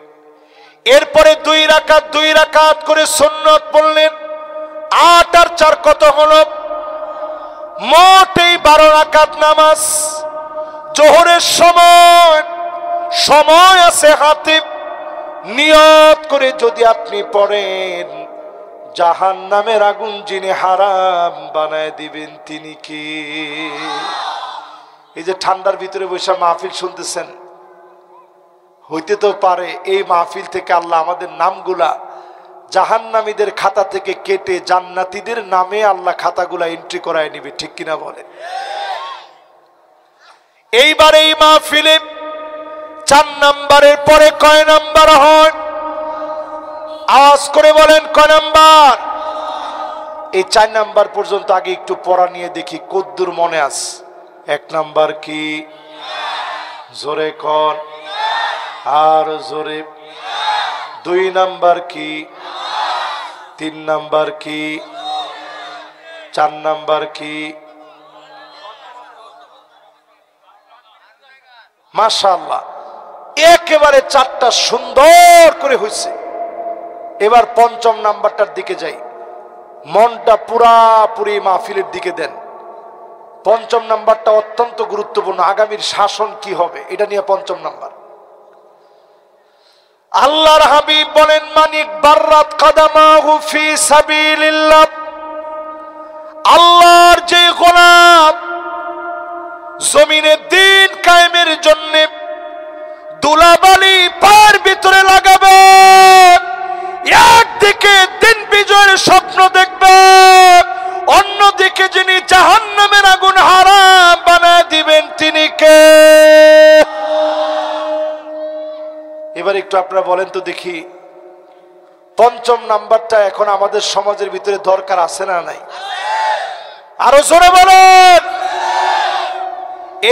এরপরে 2 রাকাত করে সুন্নত পড়লেন। 8 আর 4 কত হলো? মোটেই 12 রাকাত নামাজ। যোহরের সময় আছে হাতে, নিয়ত করে যদি আপনি পড়েন, জাহান্নামের আগুন যিনি হারাম বানায় দিবেন তিনি কি? এই যে ঠান্ডার ভিতরে বসে মাহফিল শুনতেছেন, হইতে তো পারে এই মাহফিল থেকে আল্লাহ আমাদের নামগুলা জাহান্নামীদের খাতা থেকে কেটে জান্নাতীদের নামে আল্লাহ খাতাগুলা এন্ট্রি করায় নিবে, ঠিক কিনা বলে? এইবার এই মাহফিলে 4 নাম্বারের পরে কয় নাম্বার হয়? আওয়াজ করে বলেন কয় নাম্বার? এই 4 নাম্বার পর্যন্ত আগে একটু পড়া নিয়ে দেখি কদ্দুর মনে আছে। 1 নাম্বার কি? জোরে কোন, আর জোরে। 2 নাম্বার কি? 3 নাম্বার কি? 4 নাম্বার কি? মাশাআল্লাহ, একেবারে 4টা সুন্দর করে হয়েছে। এবার 5ম নাম্বারটার দিকে যাই। মনটা পুরাপুরি মাহফিলের দিকে দেন। 5ম নাম্বারটা অত্যন্ত গুরুত্বপূর্ণ। আগামীর শাসন কি হবে এটা নিয়ে 5ম নাম্বার। আল্লাহর হাবিব বলেন, মানিক বাররাত কাদামাহু ফি সাবিলিল্লাহ, আল্লাহর যে গোলাম জমিনে দিন কায়েমের জন্য দুলাবালি পায়ের ভিতরে লাগাবে, একদিকে দিন বিজয়ের স্বপ্ন দেখবে, অন্যদিকে যিনি জাহান্নামের আগুন হারাম বানায় দিবেন তিনি কে? এবার একটু আপনারা বলেন তো দেখি, 5ম নাম্বারটা এখন আমাদের সমাজের ভিতরে দরকার আছে না নাই? আরো জোরে বলেন।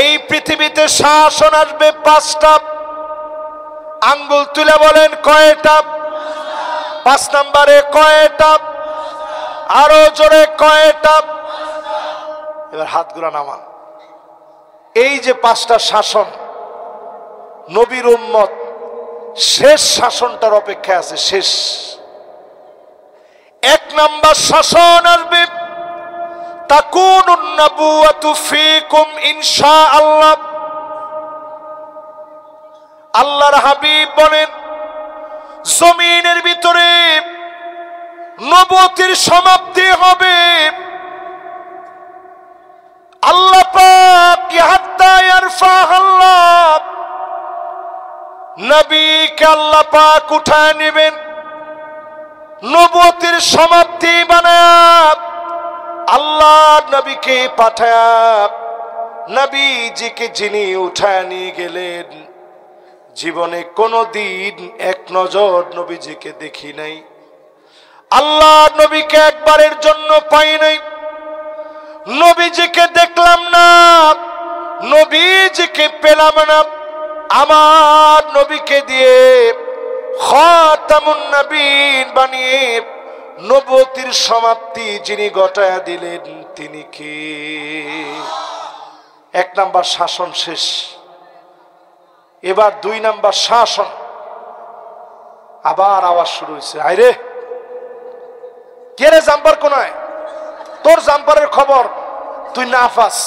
এই পৃথিবীতে শাসন আসবে 5টা। আঙ্গুল তুলে বলেন কয়টা? 5 নাম্বারে কয়টা? আরো জোরে কয়টা? এবার হাতগুলো নামান। এই যে 5টা শাসন, নবীর উম্মত শেষ শাসনটার অপেক্ষায় আছে। শেষ 1 নাম্বার শাসন আসবে, তাকুনুন নবুওয়াতু ফীকুম ইনশাআল্লাহ। আল্লাহর হাবিব বলেন জমিনের ভিতরে নবুয়তের সমাপ্তি হবে আল্লাহ পাক হাত্তা ইয়ারফাহ আল্লাহ, নবীকে আল্লাহ পাক উঠায় নেবেন, নবুয়তের সমাপ্তি বানায় আল্লাহ নবীকে পাঠায়। নবীজিকে যিনি উঠায় নিয়ে গেলেন, জীবনে কোনদিন এক নজর নবীজিকে দেখি নাই, আল্লাহ নবীকে একবারের জন্য পাই নাই। নবীজিকে দেখলাম না, নবীজিকে পেলাম না, আমার নবীকে দিয়ে খাতামুন নবীন বানিয়ে নবুয়তের সমাপ্তি যিনি ঘটায়া দিলেন তিনি কে? এক নাম্বার শাসন শেষ, এবার 2 নাম্বার শাসন। আবার আওয়াজ শুরু হয়েছে, আইরে কে রে জাম্পার কোনায়, তোর জাম্পারের খবর তুই না পাস।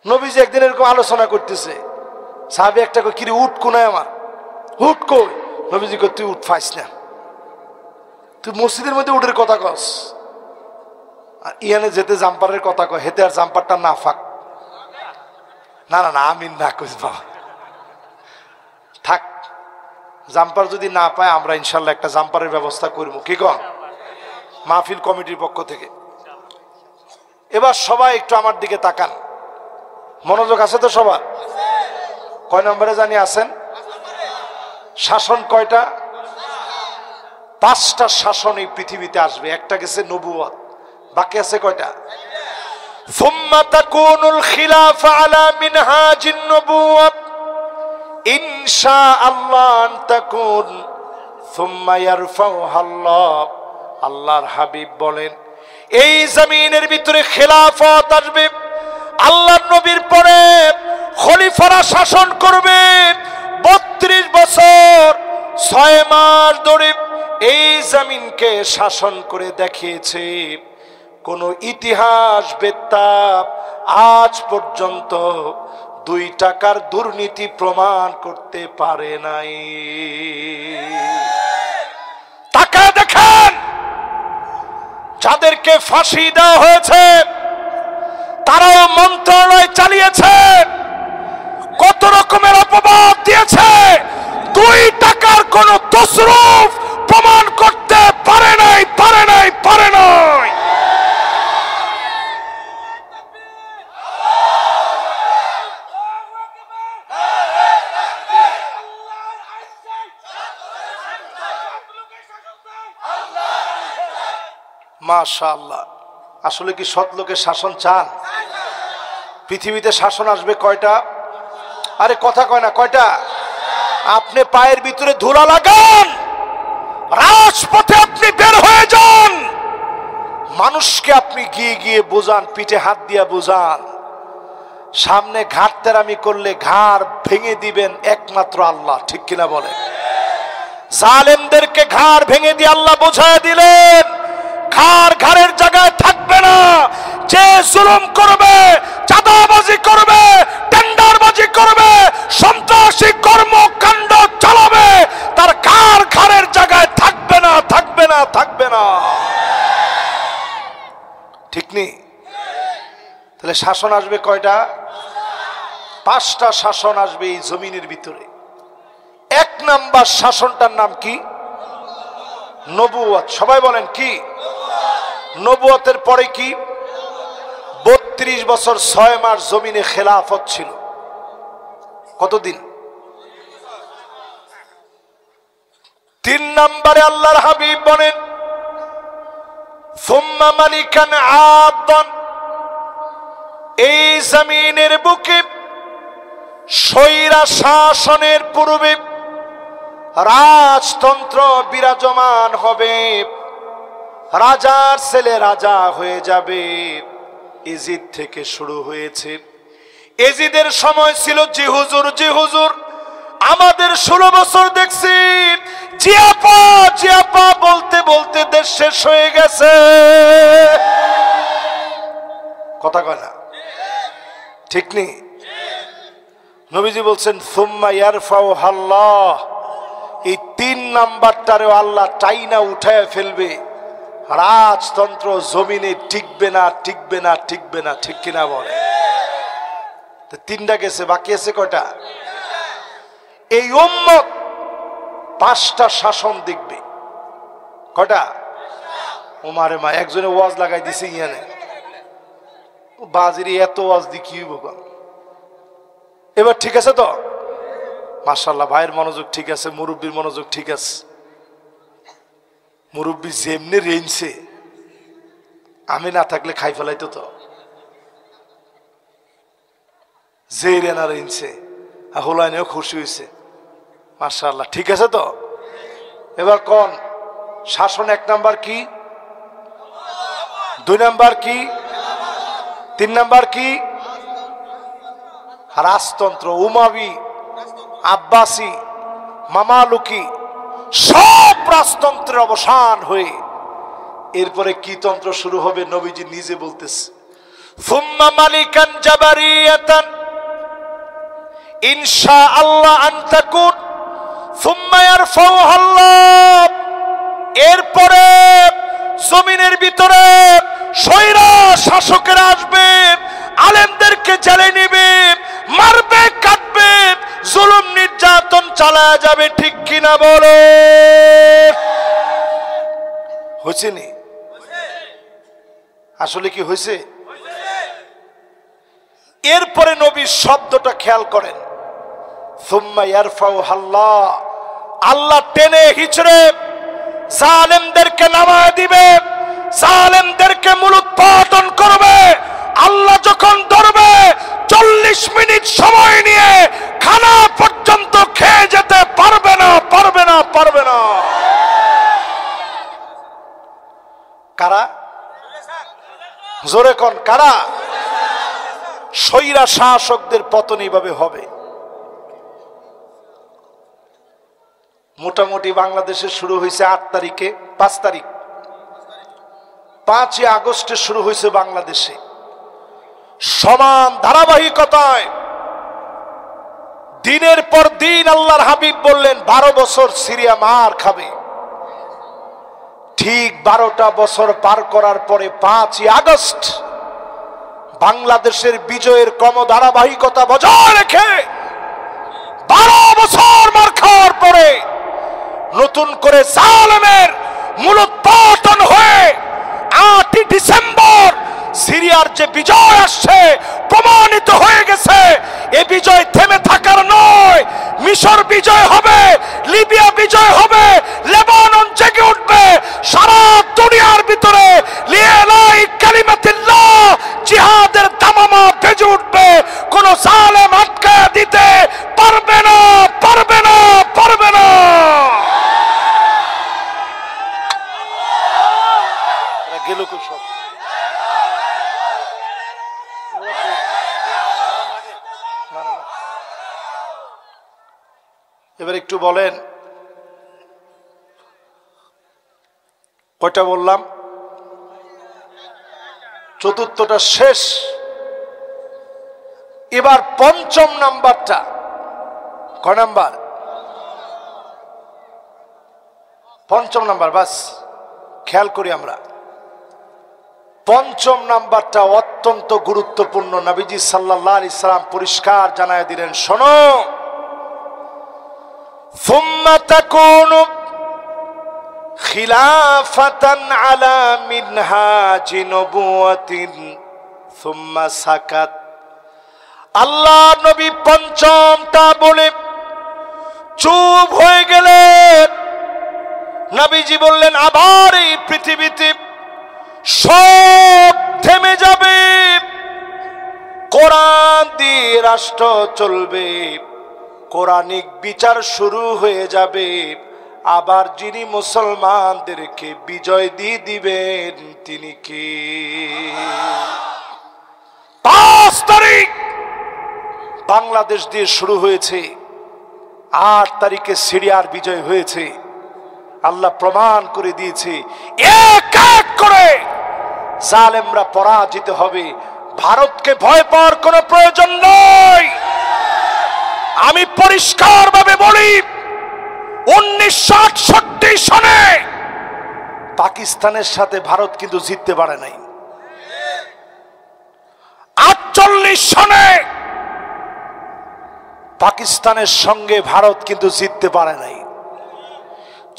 নবীজি একদিন এরকম আলোচনা করতেছে, সাহাবী একটা কই কিরে উঠ কোনায় আমার, উঠ কই? নবীজি কই তুই উঠ পাইস না, তুই মসজিদের মধ্যে উঠের কথা কস, আর ইয়ানে যেতে জাম্পারের কথা কয়, হেতে আর জাম্পারটা না ফাঁক। না না না, আমি না কইস বাবা, থাক, জাম্পার যদি না পায় আমরা ইনশাল্লাহ একটা জাম্পারের ব্যবস্থা করব, কি কন মাহফিল কমিটির পক্ষ থেকে। এবার সবাই একটু আমার দিকে তাকান, মনোযোগ আছে তো সবার? কয় নম্বরে জানি আছেন? শাসন কয়টা? 5টা শাসন এই পৃথিবীতে আসবে, একটা গেছে নবুয়ত, বাকি আছে কয়টা? সুম্মা তাকুনুল খিলাফা আলা মিনহাজিন নবুয়ত ইনশাআল্লাহ আন তাকুন সুম্মা ইয়ারফাউহা আল্লাহ। আল্লাহর হাবিব বলেন এই জমিনের ভিতরে খেলাফত আসবে, আল্লাহর নবীর পরে খলিফারা শাসন করবে 32 বছর 6 মাস ধরে এই জমিনকে শাসন করে দেখিয়েছে। কোন ইতিহাস বেত্তা আজ পর্যন্ত 2 টাকার দুর্নীতি প্রমাণ করতে পারে নাই। তাকায় দেখেন, যাদেরকে ফাঁসি দেওয়া হয়েছে তারাও মন্ত্রণালয় চালিয়েছে, কত রকমের অপবাদ দিয়েছে, 2 টাকার কোন তসরুফ প্রমাণ করতে পারে নাই, পারে নাই, পারে নাই। মাশাআল্লাহ, আসলে কি সৎ লোকের শাসন চান? পৃথিবীতে শাসন আসবে কয়টা? আরে কথা কয় না, কয়টা? আপনি পায়ের ভিতরে ধুলা লাগান, রাজপথে আপনি বের হয়ে যান, মানুষকে আপনি গিয়ে গিয়ে বোঝান, পিঠে হাত দিয়া বোঝান, সামনে ঘাট তেরামি করলে ঘাড় ভেঙে দিবেন একমাত্র আল্লাহ, ঠিক কিনা বলেন? জালেমদেরকে ঘাড় ভেঙে দিয়ে আল্লাহ বোঝায় দিলেন, ঘাড়ের জায়গায় থাকবে না। যে জুলুম করবে, চাঁদাবাজি করবে, টেন্ডারবাজি করবে, সন্ত্রাসী কর্মকাণ্ড চালাবে, তার ঘাড়ের জায়গায় থাকবে না, থাকবে না, থাকবে না। ঠিক নেই? তাহলে শাসন আসবে কয়টা? 5টা শাসন আসবে এই জমিনের ভিতরে। 1 নাম্বার শাসনটার নাম কি? নবুয়ত। সবাই বলেন কি? নবুয়তের পরে কি? 32 বছর 6 মাস জমিনে খেলাফত ছিল। কতদিন? 3 নম্বরে আল্লাহর হাবিব বলেন সুম্মা মালিকান আদন, এই জমিনের বুকে স্বৈরা শাসনের পূর্বে রাজতন্ত্র বিরাজমান হবে, রাজার ছেলে রাজা হয়ে যাবে। ইজিদ থেকে শুরু হয়েছে। ইজিদের সময় ছিল জি হুজুর, জি হুজুর, আমাদের 16 বছর দেখছি জিয়াপা জিয়াপা বলতে বলতে দেশ শেষ হয়ে গেছে। কথা কয় না? ঠিক নেই? নবীজি বলছেন সুম্মা ইয়ারফাউহা আল্লাহ, এই 3 নাম্বারটারেও আল্লাহ টাইনা উঠায় ফেলবে, রাজতন্ত্র জমিনে টিকবে না টিকবে না টিকবে না, ঠিক কিনা বলে? 3টা গেছে, বাকি আছে কয়টা? এই উম্মত 5টা শাসন দেখবে। কয়টা? ওমারে মা, একজনে ওয়াজ লাগাই দিছে ইয়ানে, বাজিরি এত ওয়াজ দি কি হইব? এবার ঠিক আছে তো? মাশাআল্লাহ, ভাইয়ের মনোযোগ ঠিক আছে, মুরব্বীর মনোযোগ ঠিক আছে। মুরব্বী যেমনি রেঞ্জে, আমি না থাকলে খাই ফেলাইতো তো, যে রেনা রেঞ্জে হোলাইনেও খুশি হয়েছে। মাশাআল্লাহ, ঠিক আছে তো? এবার কোন শাসন? 1 নাম্বার কি, 2 নাম্বার কি, 3 নাম্বার কি? রাজতন্ত্র, উমাবি, আব্বাসি, মামালুকি, সব রাজতন্ত্রের অবসান হয়ে এরপরে কি তন্ত্র শুরু হবে? নবীজি নিজে বলতেছে, সুম্মা মালিকান জাবারিয়াতান ইনশাআল্লাহ আন তাকুন সুম্মা ইয়ারফাউহা আল্লাহ। এরপরে জমিনের ভিতরে স্বৈরা শাসকেরা আসবে, আলেমদেরকে জেলে নিবে, মারবে, কাটবে, জুলুম নির্যাতন চালায়া যাবে, ঠিক কিনা বলো? হয়েছে নি? আসলে কি হয়েছে? এরপরে নবীর শব্দটা খেয়াল করেন, সুম্মা ইয়ারফাউহা আল্লাহ, আল্লাহ টেনে হিচড়ে জালেমদেরকে নামায় দিবে, জালেমদেরকে মূলোৎপাটন করবে। আল্লাহ যখন ধরবে 40 মিনিট সময় নিয়ে খানা পর্যন্ত খেয়ে যেতে পারবে না, পারবে না, পারবে না। কারা? জোরে কোন কারা? স্বৈরা শাসকদের পতন এইভাবে হবে। মোটামুটি বাংলাদেশে শুরু হয়েছে 8 তারিখে, 5 তারিখ, 5ই আগস্টে শুরু হয়েছে বাংলাদেশে। সমান ধারাবাহিকতায় দিনের পর দিন আল্লাহর হাবিব বললেন 12 বছর সিরিয়া মার খাবে। ঠিক 12টা বছর পার করার পরে 5ই আগস্ট বাংলাদেশের বিজয়ের ক্রমধারাবাহিকতা বজায় রেখে 12 বছর মার খাওয়ার পরে নতুন করে জালেমের মূলোৎপাটন হয়ে 8ই ডিসেম্বর সিরিয়ার যে বিজয় আসছে প্রমাণিত হয়ে গেছে। এই বিজয় থেমে থাকার নয়, মিশর বিজয় হবে, লিবিয়া বিজয় হবে, লেবানন জেগে উঠবে, সারা দুনিয়ার ভিতরে লিয়ালাই কালিমাতিল্লাহ জিহাদের দামামা বেজে উঠবে। কোন জালেম আটকায় দিতে পারবে না, পারবে না, পারবে না। গেল খুব সব। এবার একটু বলেন, কয়টা বললাম? 4টা শেষ। এবার 5ম নাম্বারটা কয় নাম্বার? 5ম নাম্বার। বাস খেয়াল করি আমরা, 5ম নাম্বারটা অত্যন্ত গুরুত্বপূর্ণ। নবীজি সাল্লাল্লাহু আলাইহি সাল্লাম পরিষ্কার জানায় দিলেন, শোনো, সুম্মা তাকুনু খিলাফাতান আলা মিনহাজি নবুওয়াতিন সুম্মা সাকাত। আল্লাহ নবী 5মটা বলে চুপ হয়ে গেলেন। নবীজি বললেন, আবার এই পৃথিবীতে সব থেমে যাবে, কোরআন দিয়ে রাষ্ট্র চলবে, কোরআনিক বিচার শুরু হয়ে যাবে। আবার যিনি মুসলমানদেরকে বিজয় দিয়ে দিবেন তিনি কে? 5 তারিখ বাংলাদেশ দিয়ে শুরু হয়েছে, 8 তারিখে সিরিয়ার বিজয় হয়েছে। আল্লাহ প্রমাণ করে দিয়েছে এক এক করে জালেমরা পরাজিত হবে। ভারতকে ভয় পাওয়ার কোনো প্রয়োজন নয়। আমি পরিষ্কারভাবে বলি 1968 সনে পাকিস্তানের সাথে ভারত কিন্তু জিততে পারে নাই। 48 সনে পাকিস্তানের সঙ্গে ভারত কিন্তু জিততে পারে নাই।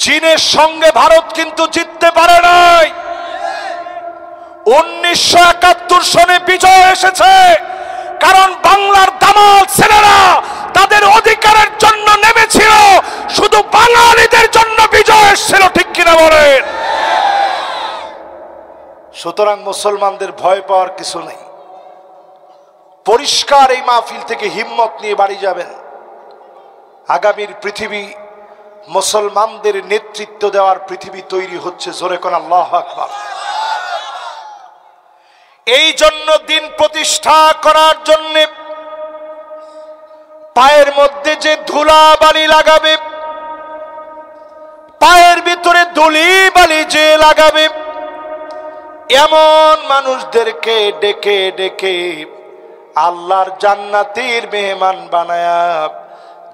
চীনের সঙ্গে ভারত কিন্তু জিততে পারে নাই। 1971 সনে বিজয় এসেছে, কারণ বাংলার দামাল ছেলেরা তাদের অধিকারের জন্য নেমেছিল, শুধু বাঙালিদের জন্য বিজয় এসেছিল। ঠিক কিনা বলেন? সুতরাং মুসলমানদের ভয় পাওয়ার কিছু নেই। পরিষ্কার এই মাহফিল থেকে হিম্মত নিয়ে বাড়ি যাবেন। আগামীর পৃথিবী মুসলমানদের নেতৃত্ব দেওয়ার পৃথিবী তৈরি হচ্ছে। জোরে কোন আল্লাহু আকবার। এই জন্য দিন প্রতিষ্ঠা করার জন্য পায়ের মধ্যে যে ধুলা বালি লাগাবে, পায়ের ভিতরে ধুলি বালি যে লাগাবে, এমন মানুষদেরকে ডেকে ডেকে আল্লাহর জান্নাতের মেহমান বানায়া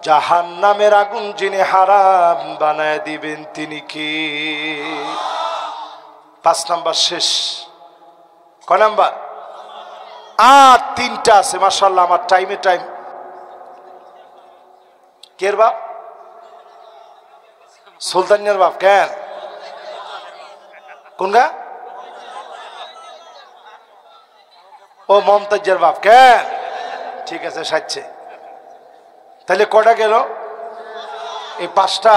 জাহান্নামের আগুন যিনি হারাম বানায় দিবেন তিনি কি? 5 নাম্বার শেষ। কয় নাম্বার? আর 3টা আছে। মাশাআল্লাহ, আমার টাইমে টাইম। কের বাপ? সুলতানের বাপ। কেন? কোন গা? ও মমতাজের বাপ। কেন? ঠিক আছে, সাজছে। তাহলে কটা গেল? এই 5টা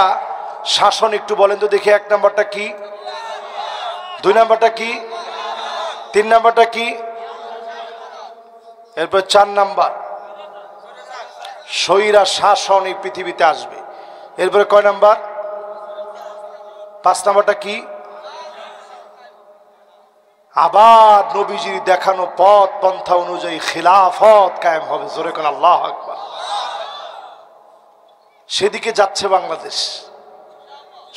শাসন একটু বলেন তো দেখি। 1 নাম্বারটা কি? 2 নাম্বারটা কি? 3 নাম্বারটা কি? এরপর 4 নাম্বার স্বৈরা শাসন এই পৃথিবীতে আসবে। এরপরে কয় নাম্বার? 5 নাম্বারটা কি? আবার নবীজির দেখানো পথ পন্থা অনুযায়ী খিলাফত কায়েম হবে। জোরে কোন আল্লাহু আকবার। সেদিকে যাচ্ছে বাংলাদেশ।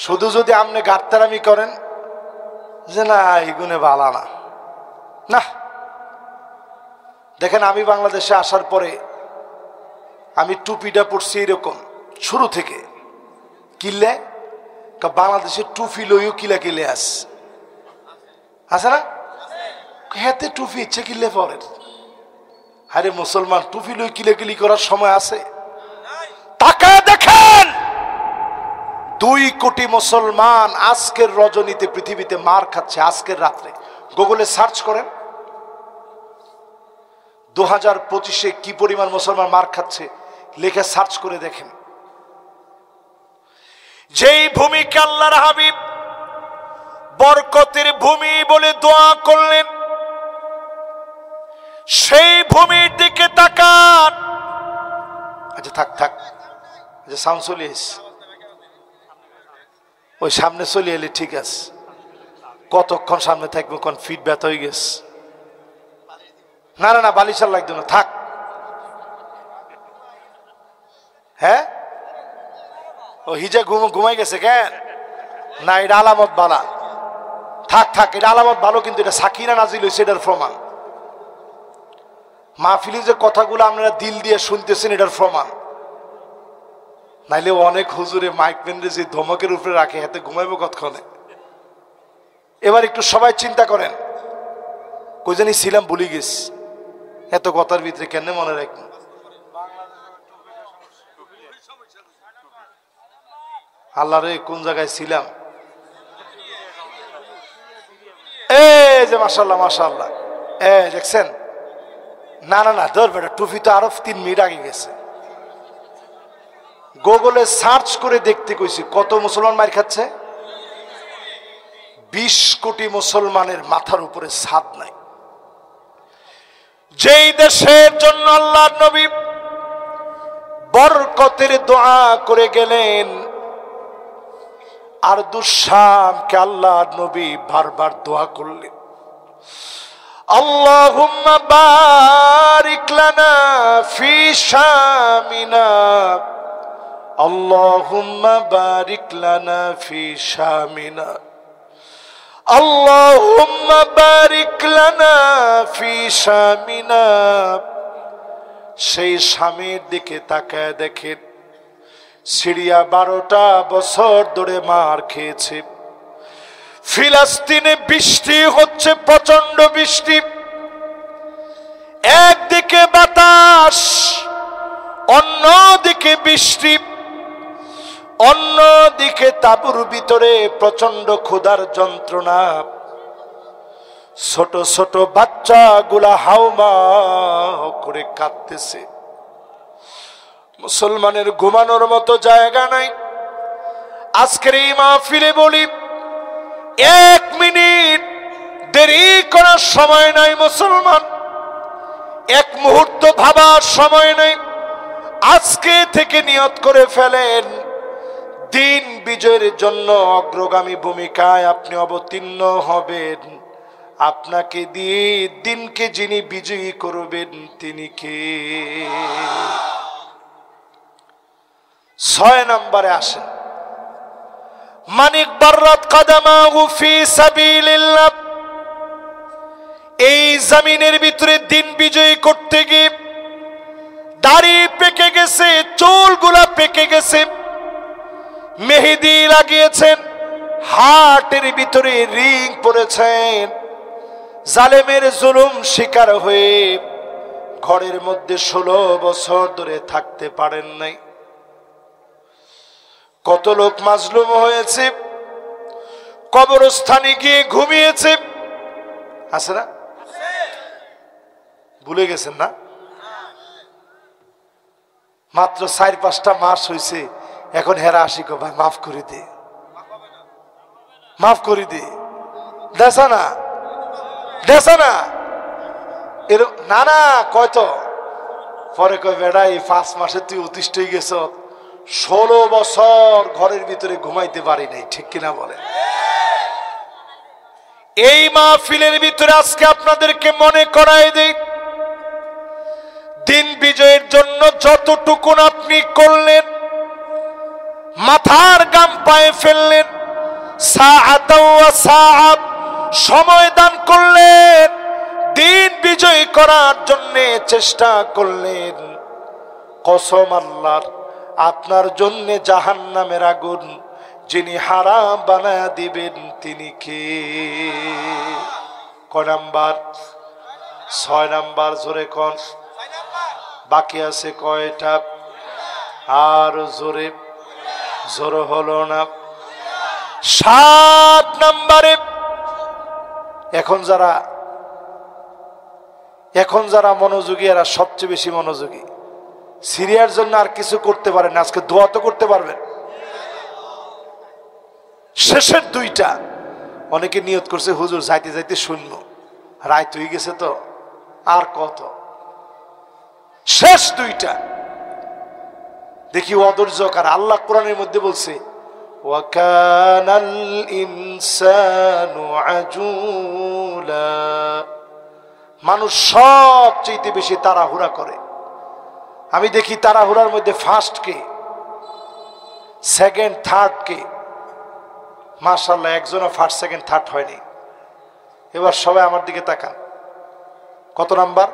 শুধু যদি আপনি গাত্তারামি করেন যে না এগুনে ভালো না, না। দেখেন, আমি বাংলাদেশে আসার পরে আমি টুপিটা পড়ছি এরকম শুরু থেকে। কিনলে বাংলাদেশের টুপি লইও কিলা কিলে আছে না? হাতে টুপি ইচ্ছে কিনলে পরে। আরে মুসলমান, টুপি লই কিলে কিলি করার সময় আছে? তাকায় দেখেন, 2 কোটি মুসলমান আজকের রজনীতে পৃথিবীতে মার খাচ্ছে। আজকের রাত্রে গুগলে সার্চ করেন, 2025-এ কি পরিমাণ মুসলমান মার খাচ্ছে লেখা সার্চ করে দেখেন। যেই ভূমিকে আল্লাহর হাবিব বরকতের ভূমি বলে দোয়া করলেন, সেই ভূমির দিকে তাকান। আচ্ছা থাক থাক, আচ্ছা সাউন্ড চলে এসে ওই সামনে চলে এলে ঠিক আছে। কতক্ষণ সামনে থাকবে? কোন ফিট ব্যথা হয়ে গেছে? না না না, বালিশার লাগবে না, থাক। হ্যাঁ, ও হিজা ঘুমাই গেছে কেন? না, এটা আলামত বালা। থাক থাক, এটা আলামত ভালো, কিন্তু এটা সাকিনা নাজিল হয়েছে, এটার প্রমাণ। মাহফিলে যে কথাগুলো আপনারা দিল দিয়ে শুনতেছেন, এটার প্রমাণ। নাইলে অনেক হুজুরে মাইক ব্যান্ডে যে ধমকের উপরে রাখে, হাতে ঘুমাইবো কতক্ষণে? এবার একটু সবাই চিন্তা করেন, কই জানি ছিলাম, ভুলে গেছি। এত কথার ভিতরে কেন মনে রাখবেন? আল্লাহ রে, কোন জায়গায় ছিলাম? এই যে মাশাআল্লাহ মাশাআল্লাহ, দেখছেন? না না না, ধর বেটা, টুপি তো আরো 3 মিনিট আগে গেছে। গুগলে সার্চ করে দেখতে কইছি কত মুসলমান মার খাচ্ছে। 20 কোটি মুসলমানের মাথার উপরে ছাদ নাই। যেই দেশের জন্য আল্লাহর নবী বরকতের দোয়া করে গেলেন, আর দুঃশামকে আল্লাহর নবী বারবার দোয়া করলেন, আল্লাহুম্মা বারিক লানা ফি শামিনা, আল্লাহুম্মা বারিক লানা ফি শামিনা, আল্লাহুম্মা বারিক লানা ফি শামিনা, সেই স্বামীর দিকে তাকায় দেখেন সিরিয়া 12টা বছর ধরে মার খেয়েছে, ফিলিস্তিনে বৃষ্টি হচ্ছে, প্রচন্ড বৃষ্টি, একদিকে বাতাস অন্যদিকে বৃষ্টি, অন্যদিকে তাঁবুর ভিতরে প্রচন্ড ক্ষুধার যন্ত্রণা, ছোট ছোট বাচ্চাগুলা হাউমাউ করে কাঁদতেছে। মুসলমানের ঘুমানোর মতো জায়গা নাই। আজকের এই মাহফিলে বলি 1 মিনিট দেরি করার সময় নাই মুসলমান, 1 মুহূর্ত ভাবার সময় নাই। আজকে থেকে নিয়ত করে ফেলেন দিন বিজয়ের জন্য অগ্রগামী ভূমিকায় আপনি অবতীর্ণ হবেন। আপনাকে দিয়ে দিনকে যিনি বিজয়ী করবেন তিনি কে? 6 নম্বরে আসেন, মানিক বাররাত কাদামাহু ফি সাবিলিল্লাহ। এই জমিনের ভিতরে দিন বিজয়ী করতে গিয়ে দাড়ি পেকে গেছে, চুলগুলা পেকে গেছে, মেহেদি লাগিয়েছেন, হার্টের ভিতরে রিং পরেছেন, জালেমের জুলুম শিকার হয়ে ঘরের মধ্যে 16 বছর ধরে থাকতে পারেন নাই। কত লোক মাজলুম হয়েছে, কবরস্থানে গিয়ে ঘুমিয়েছে, আছে না? ভুলে গেছেন না? মাত্র 4-5টা মাস হয়েছে, এখন হেরা আসি কো ভাই মাফ করে দে, মাফ করে দে, দেশা না দেশা না এর না না কয় তো পরে কয় বেড়া এই 5 মাসে তুই অতিষ্ঠ হয়ে গেছ, 16 বছর ঘরের ভিতরে ঘুমাইতে পারি নাই, ঠিক কিনা বলে? এই মাহফিলের ভিতরে আজকে আপনাদেরকে মনে করাই দেই, দিন বিজয়ের জন্য যতটুকু আপনি করলেন, মাথার গাম পায়ে ফেললেন, সময় দান করলেন, দিন বিজয় করার জন্য চেষ্টা করলেন, কসম আল্লাহর আপনার জন্য জাহান্নামের আগুন যিনি হারাম বানায়া দিবেন তিনি কে? কয় নাম্বার? 6 নাম্বার। জোরে কোন? বাকি আছে কয়টা? আর জোরে জোর হলো না। 7 নম্বরে এখন যারা মনোযোগী এরা সবচেয়ে বেশি মনোযোগী। সিরিয়ার জন্য আর কিছু করতে পারেন, আজকে দোয়া তো করতে পারবেন। শেষের 2টা অনেকে নিয়ত করছে হুজুর যাইতে যাইতে শুনবো, রাত হয়ে গেছে তো আর কত। শেষ 2টা দেখি অধৈর্যকার। আল্লাহ কোরআনের মধ্যে বলছে ওয়াকানাল ইনসানু আজুলা, মানুষ সবচেয়ে বেশি তাড়াহুড়া করে। আমি দেখি তাড়াহুড়ার মধ্যে ফার্স্ট কে, সেকেন্ড, থার্ড কে? মাশাআল্লাহ, একজনও ফার্স্ট সেকেন্ড থার্ড হয়নি। এবার সবাই আমার দিকে তাকান, কত নাম্বার?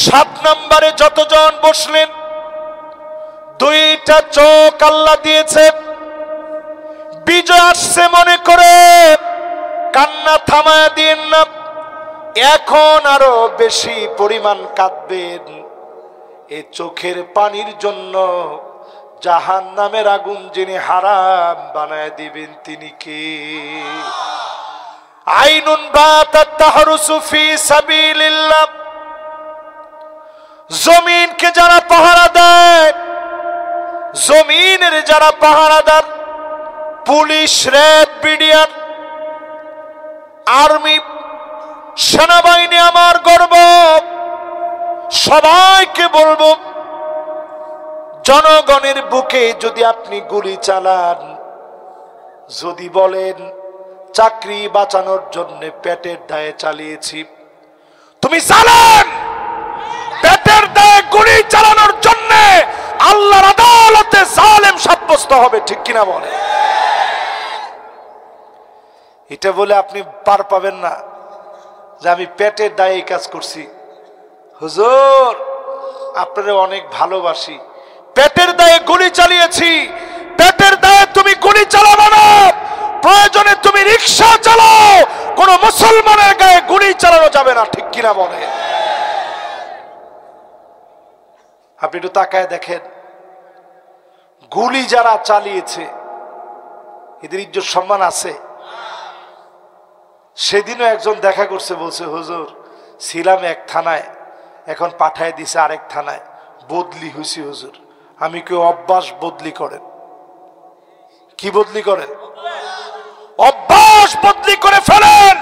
7 নম্বরে যতজন বসলেন, 2টা চোখ আল্লাহ দিয়েছে, বিজয় আসছে মনে করে কান্না থামায় দিন না, এখন আরো বেশি পরিমাণ কাঁদবেন। এই চোখের পানির জন্য জাহান্নামের আগুন যিনি হারাম বানায় দিবেন তিনি কে? আইনুন বাতাত তাহরুসু ফি সাবিলিল্লাহ, জমিনকে যারা পাহারা দেয়, জমিনের যারা পাহারাদার, পুলিশ, র্যাব, বিডিআর, আর্মি, সেনাবাহিনী আমার গর্ব। সবাইকে বলবো, জনগণের বুকে যদি আপনি গুলি চালান, যদি বলেন চাকরি বাঁচানোর জন্য পেটের দায়ে চালিয়েছি, তুমি চালান। পেটের দায়ে গুলি চালানোর জন্য আল্লাহর আদালতে জালেম সাব্যস্ত হবে, ঠিক কিনা বলে? এটা বলে আপনি পার পাবেন না যে আমি পেটের দায়ে কাজ করছি। হুজুর আপনারে অনেক ভালোবাসি, পেটের দায়ে গুলি চালিয়েছি, পেটের দায়ে তুমি গুলি চালাবে না, প্রয়োজনে তুমি রিকশা চালাও, কোন মুসলমানের গায়ে গুলি চালানো যাবে না, ঠিক কিনা বলে? আপনি একটু তাকায় দেখেন, গুলি যারা চালিয়েছে এদের ইজ্জত সম্মান আছে? সেদিনও একজন দেখা করছে, বলছে হুজুর ছিলাম এক থানায়, এখন পাঠায় দিছে আরেক থানায়, বদলি হয়েছি হুজুর। আমি কেউ অভ্যাস বদলি করেন? কি বদলি করেন? অভ্যাস বদলি করে ফেলেন।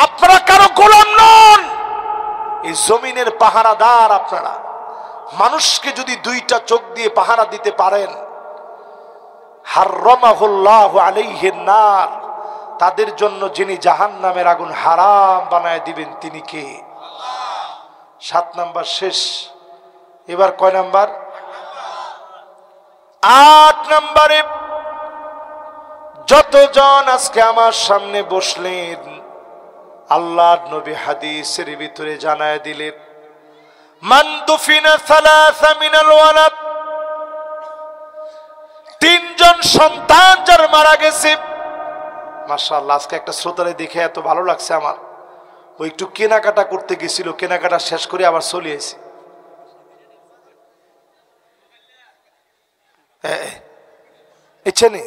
আপনারা কারো গোলাম নন, এই জমিনের পাহারাদার আপনারা। মানুষকে যদি দুইটা চোখ দিয়ে পাহারা দিতে পারেন, হাররামাহুল্লাহু আলাইহিন নার, তাদের জন্য যিনি জাহান্নামের আগুন হারাম বানায় দিবেন তিনি কে? আল্লাহ। 7 নাম্বার শেষ, এবার কয় নাম্বার? 8 নাম্বারে যতজন আজকে আমার সামনে বসলেন, আল্লাহর নবী হাদিসের ভিতরে জানায় দিলেন, মান দুফিনা সালাসা মিনাল ওয়ালাদ, 3 জন সন্তান যার মারা গেছে। মাশাআল্লাহ, আজকে একটা শ্রোতারে দেখে এত ভালো লাগছে আমার। ওই একটু কেনাকাটা করতে গেছিল, কেনাকাটা শেষ করে আবার চলে এসেছি। ইচ্ছেনি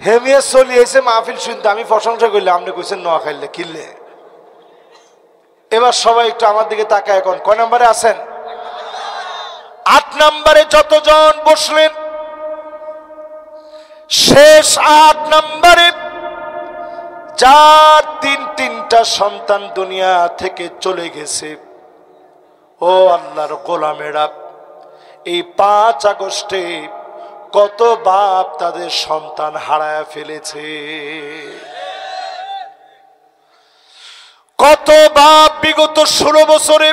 হেমিয়ে চলে এসে মাহফিল শুনতে, আমি প্রশংসা করলে আপনি কইছেন নোয়া খাইলে কিনলে। এবার সবাই একটু আমার দিকে তাকায়, এখন কয় নম্বরে আছেন? 8 নম্বরে যতজন বসলেন, শেষ 8 নম্বরে যার 3টা সন্তান দুনিয়া থেকে চলে গেছে, ও আল্লাহর গোলামেরা, এই 5 আগস্টে কত বাপ তাদের সন্তান হারায় ফেলেছে, কত বাপ বিগত 16 বছরে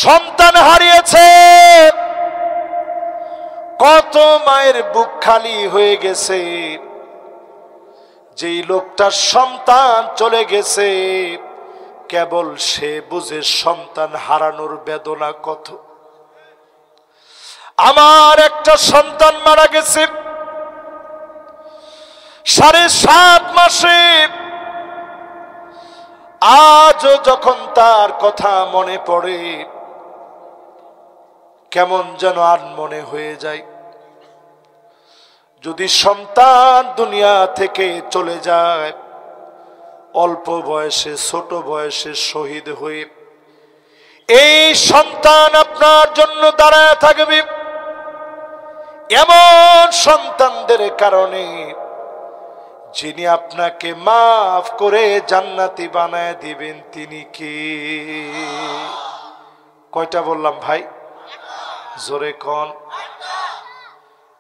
সন্তান হারিয়েছে, কত মায়ের বুক খালি হয়ে গেছে। যেই লোকটার সন্তান চলে গেছে, কেবল সে বুঝে সন্তান হারানোর বেদনা কত। আমার একটা সন্তান মারা গেছে 7.5 মাসে। আজও যখন তার কথা মনে পড়ে, কেমন যেন আনমনে হয়ে যায়। যদি সন্তান দুনিয়া থেকে চলে যায়, অল্প বয়সে, ছোট বয়সে শহীদ হয়ে, এই সন্তান আপনার জন্য দাঁড়ায় থাকবে। এমন সন্তানদের কারণে যিনি আপনাকে মাফ করে জান্নাতি বানায় দিবেন তিনি কে? কয়টা বললাম ভাই? জোরে কোন?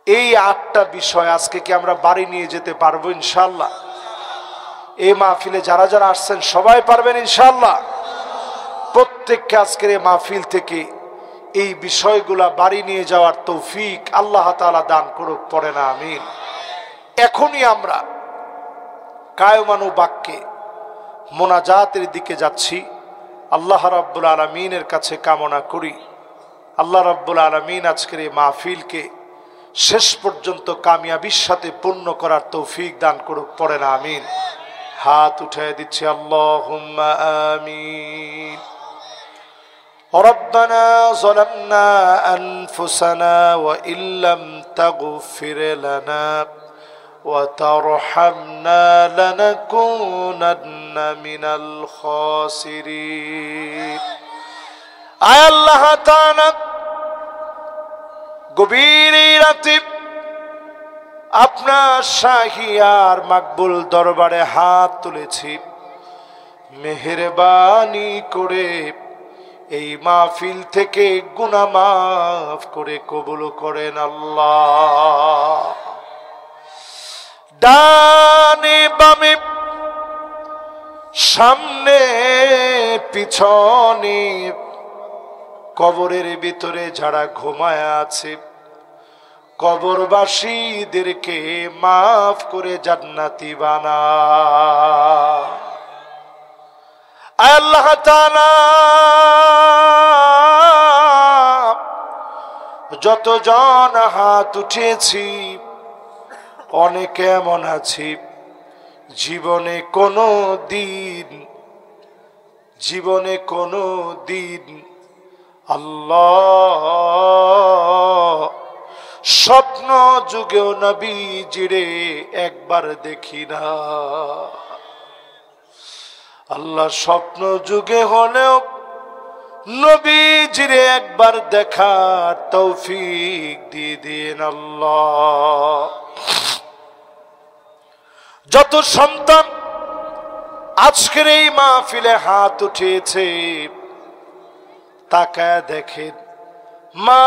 এই 8টা বিষয় আজকে কি আমরা বাড়ি নিয়ে যেতে পারবো ইনশাআল্লাহ? এই মাহফিলে যারা যারা আসছেন সবাই পারবেন ইনশাআল্লাহ। প্রত্যেককে আজকের এই মাহফিল থেকে এই বিষয়গুলা বাড়ি নিয়ে যাওয়ার তৌফিক আল্লাহ তাআলা দান করুক, পড়ে না আমিন। এখনই আমরা কায়মানু বাক্যে মোনাজাতের দিকে যাচ্ছি। আল্লাহ রাব্বুল আলামিনের কাছে কামনা করি, আল্লাহ রাব্বুল আলামিন আজকের এই মাহফিলকে শেষ পর্যন্ত কামিয়াবির সাথে পূর্ণ করার তৌফিক দান করুক, পড়ে না আমিন। হাত উঠিয়ে দিচ্ছি, আল্লাহুম্মা আমিন। ربنا ظلمنا أنفسنا وإن لم تغفر لنا وترحمنا لنكونن من الخاسرين। আয় আল্লাহ তাআলা, গভীর রাতে আপনার শাহী আর মাকবুল দরবারে হাত তুলেছি, মেহেরবানি করে এই মাহফিল থেকে গুনাহ মাফ করে কবুল করেন আল্লাহ। ডানে বামে, সামনে পিছনে, কবরের ভিতরে যারা ঘুমায় আছে, কবরবাসীদেরকে মাফ করে জান্নাতি বানা। আয় আল্লাহ তাআলা, যতজন হাত উঠিয়েছি অনেকে এমন আছি জীবনে কোনো দিন আল্লাহ স্বপ্ন যুগেও নবীজিরে একবার দেখি না। আল্লাহ স্বপ্ন যুগে হলেও নবীজিরে একবার দেখার তৌফিক দিয়ে দিন আল্লাহ। যত সন্তান আজকের এই মাহফিলে হাত উঠিয়েছে তাকায় দেখেন, মা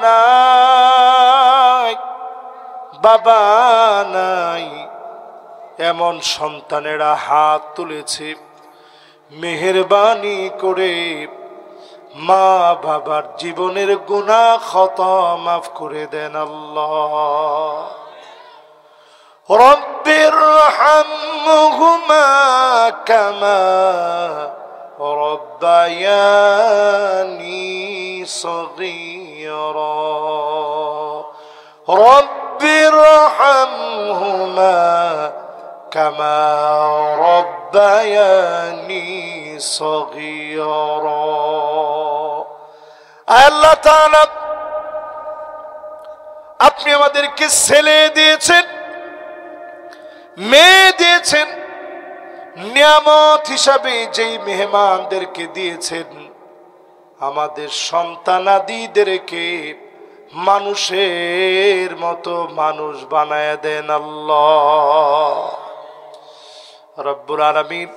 নাই, বাবা নাই, এমন সন্তানেরা হাত তুলেছে। মেহেরবানি করে মা বাবার জীবনের গুনাহ খতা মাফ করে দেন আল্লাহ। রব্বির রহমহুমা কামা রব্বায়ানি সগীরা, রব্বির রহমহুমা কামা রব্বায়ানি সগীরা। আল্লাহ তাআলা, আপনি আমাদেরকে ছেলে দিয়েছেন, মেয়ে দিয়েছেন, নিয়ামত হিসাবে যেই মেহমানদেরকে দিয়েছেন, আমাদের সন্তানাদিদেরকে মানুষের মতো মানুষ বানায় দেন আল্লাহ রব্বুল আলামিন।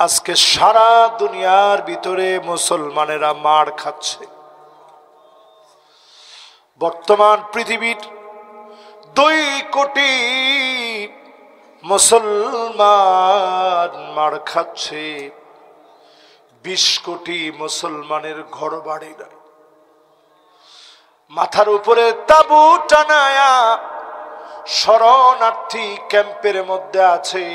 আজকে সারা দুনিয়ার ভিতরে মুসলমানেরা মার খাচ্ছে। বর্তমান পৃথিবীর 2 কোটি মুসলমান মার খাচ্ছে। 20 কোটি মুসলমানের ঘর বাড়ি নাই, মাথার উপরে তাবু টানায়া শরণার্থী ক্যাম্পের মধ্যে আছে।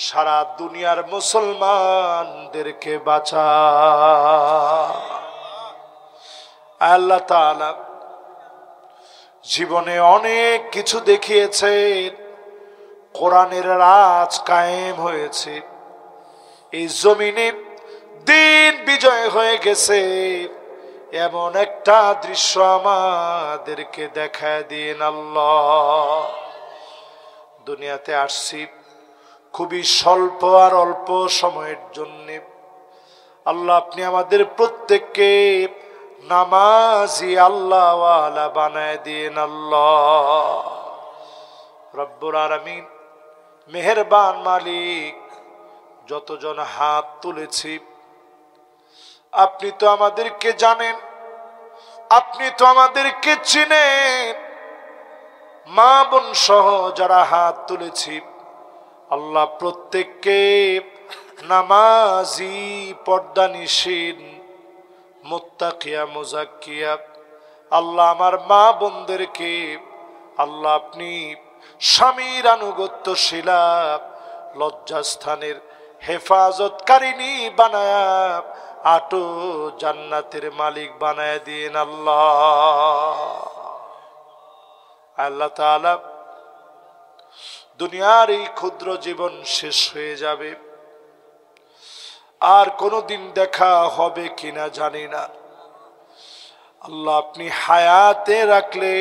সারা দুনিয়ার মুসলমানদেরকে বাঁচা। আল্লাহ তাআলা জীবনে অনেক কিছু দেখিয়েছেন, কোরআনের রাজ কায়েম হয়েছে, এই জমিনে দিন বিজয় হয়ে গেছে। এমন একটা দৃশ্য আমাদেরকে দেখায় দিন আল্লাহ। দুনিয়াতে আসছি খুবই স্বল্প আর অল্প সময়ের জন্য। আল্লাহ আপনি আমাদের প্রত্যেককে নামাজি আল্লাহওয়ালা বানায় দিন আল্লাহ রব্বুল আলামিন। মেহেরবান মালিক, যতজন হাত তুলেছি আপনি তো আমাদেরকে জানেন, আপনি তো আমাদেরকে চিনেন। মা বোন সহ যারা হাত তুলেছি আল্লাহ প্রত্যেককে নামাজি, পর্দানিশীন, মুত্তাকিয়া, মুজাক্কিয়া আল্লাহ আমার মা বোনদেরকে আল্লাহ আপনি স্বামীর আনুগত্যশীলা, লজ্জাস্থানের হেফাজতকারিনী বানায়া আটো জান্নাতের মালিক বানায় দিন আল্লাহ। আল্লাহ তাআলা, দুনিয়ার এই ক্ষুদ্র জীবন শেষ হয়ে যাবে, আর কোনদিন দেখা হবে কিনা জানি না। আল্লাহ আপনি হায়াতে রাখলে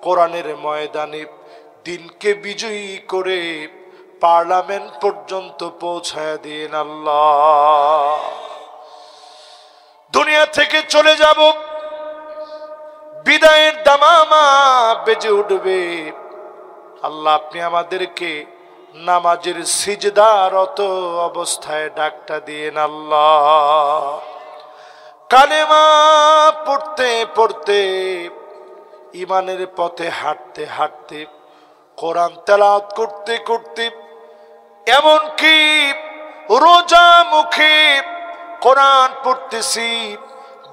কোরআনের ময়দানে দিনকে বিজয়ী করে পার্লামেন্ট পর্যন্ত পৌঁছায় দিন আল্লাহ। দুনিয়া থেকে চলে যাব, বিদায়ের দামামা বেজে উঠবে। আল্লাহ আপনি আমাদেরকে নামাজের সিজদারত অবস্থায় ডাকটা দিন আল্লাহ। কালেমা পড়তে পড়তে, ইমানের পথে হাঁটতে হাঁটতে, কোরআন তেলাওয়াত করতে করতে, এমনকি রোজা মুখে কোরআন পড়তেছি,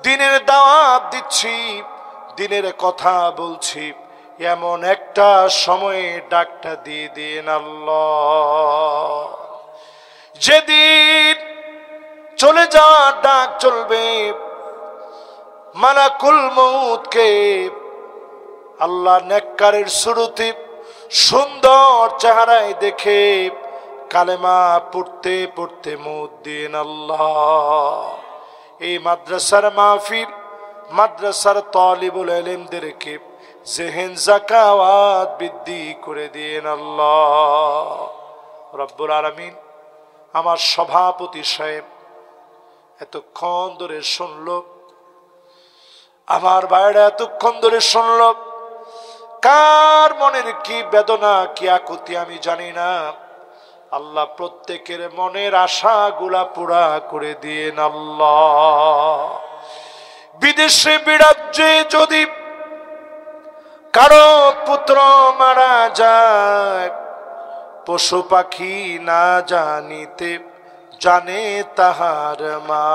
দিনের দাওয়াত দিচ্ছি, দিনের কথা বলছি, এমন একটা সময়ে ডাকটা দিয়ে দিন আল্লাহ। যেদিন চলে যাওয়ার ডাক চলবে, মালাকুল মউতকে আল্লাহ নেককারের সুরতে সুন্দর চেহারায় দেখে কালেমা পড়তে পড়তে মউত দিন আল্লাহ। এই মাদ্রাসার মাহফিল, মাদ্রাসার তালিবুল ইলমদেরকে জেহেন যাকাওয়াত বৃদ্ধি করে দিন আল্লাহ। রব্বুল আলামিন আমার সভাপতি সাহেব এতক্ষণ ধরে শুনল, আমার ভাইরা এতক্ষণ ধরে শুনল, কার মনের কি বেদনা কি আকুতি আমি জানি না। আল্লাহ প্রত্যেকের মনের আশাগুলা পুরা করে দিন আল্লাহ। বিদেশে বিরাজ্যে যদি কারো পুত্র মারা যায়, পশু পাখি না জানিতে জানে তাহার মা,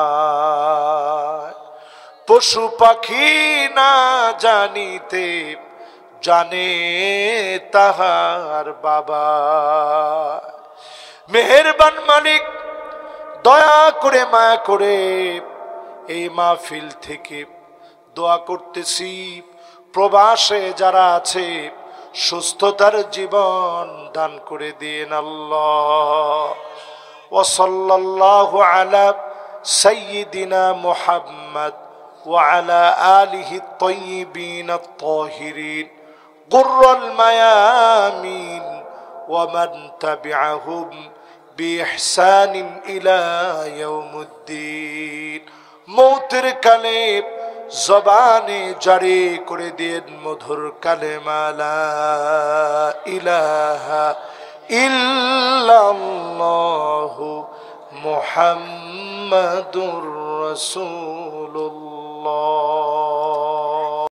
পশু পাখি না জানিতে জানে তাহার বাবা। মেহেরবান মালিক দয়া করে মায়া করে এই মাহফিল থেকে দোয়া করতেছি, প্রবাসে যারা আছে সুস্থতার জীবন দান করে দিন আল্লাহ। ওয়া সাল্লাল্লাহু আলা সাইয়্যিদিনা মুহাম্মদ ওয়া আলা আলিহি আত-তাইয়্যিবিন আত-তাহিরিন গুররাল মায়ামিন ওয়া মান তাবিআহুম বিইহসানিন ইলা ইয়াউমিদ্দিন। মৌতের কালে জবানে জারি করে দেন মধুর কালেমা লা ইলাহা ইল্লাল্লাহু মুহাম্মাদুর রাসূলুল্লাহ।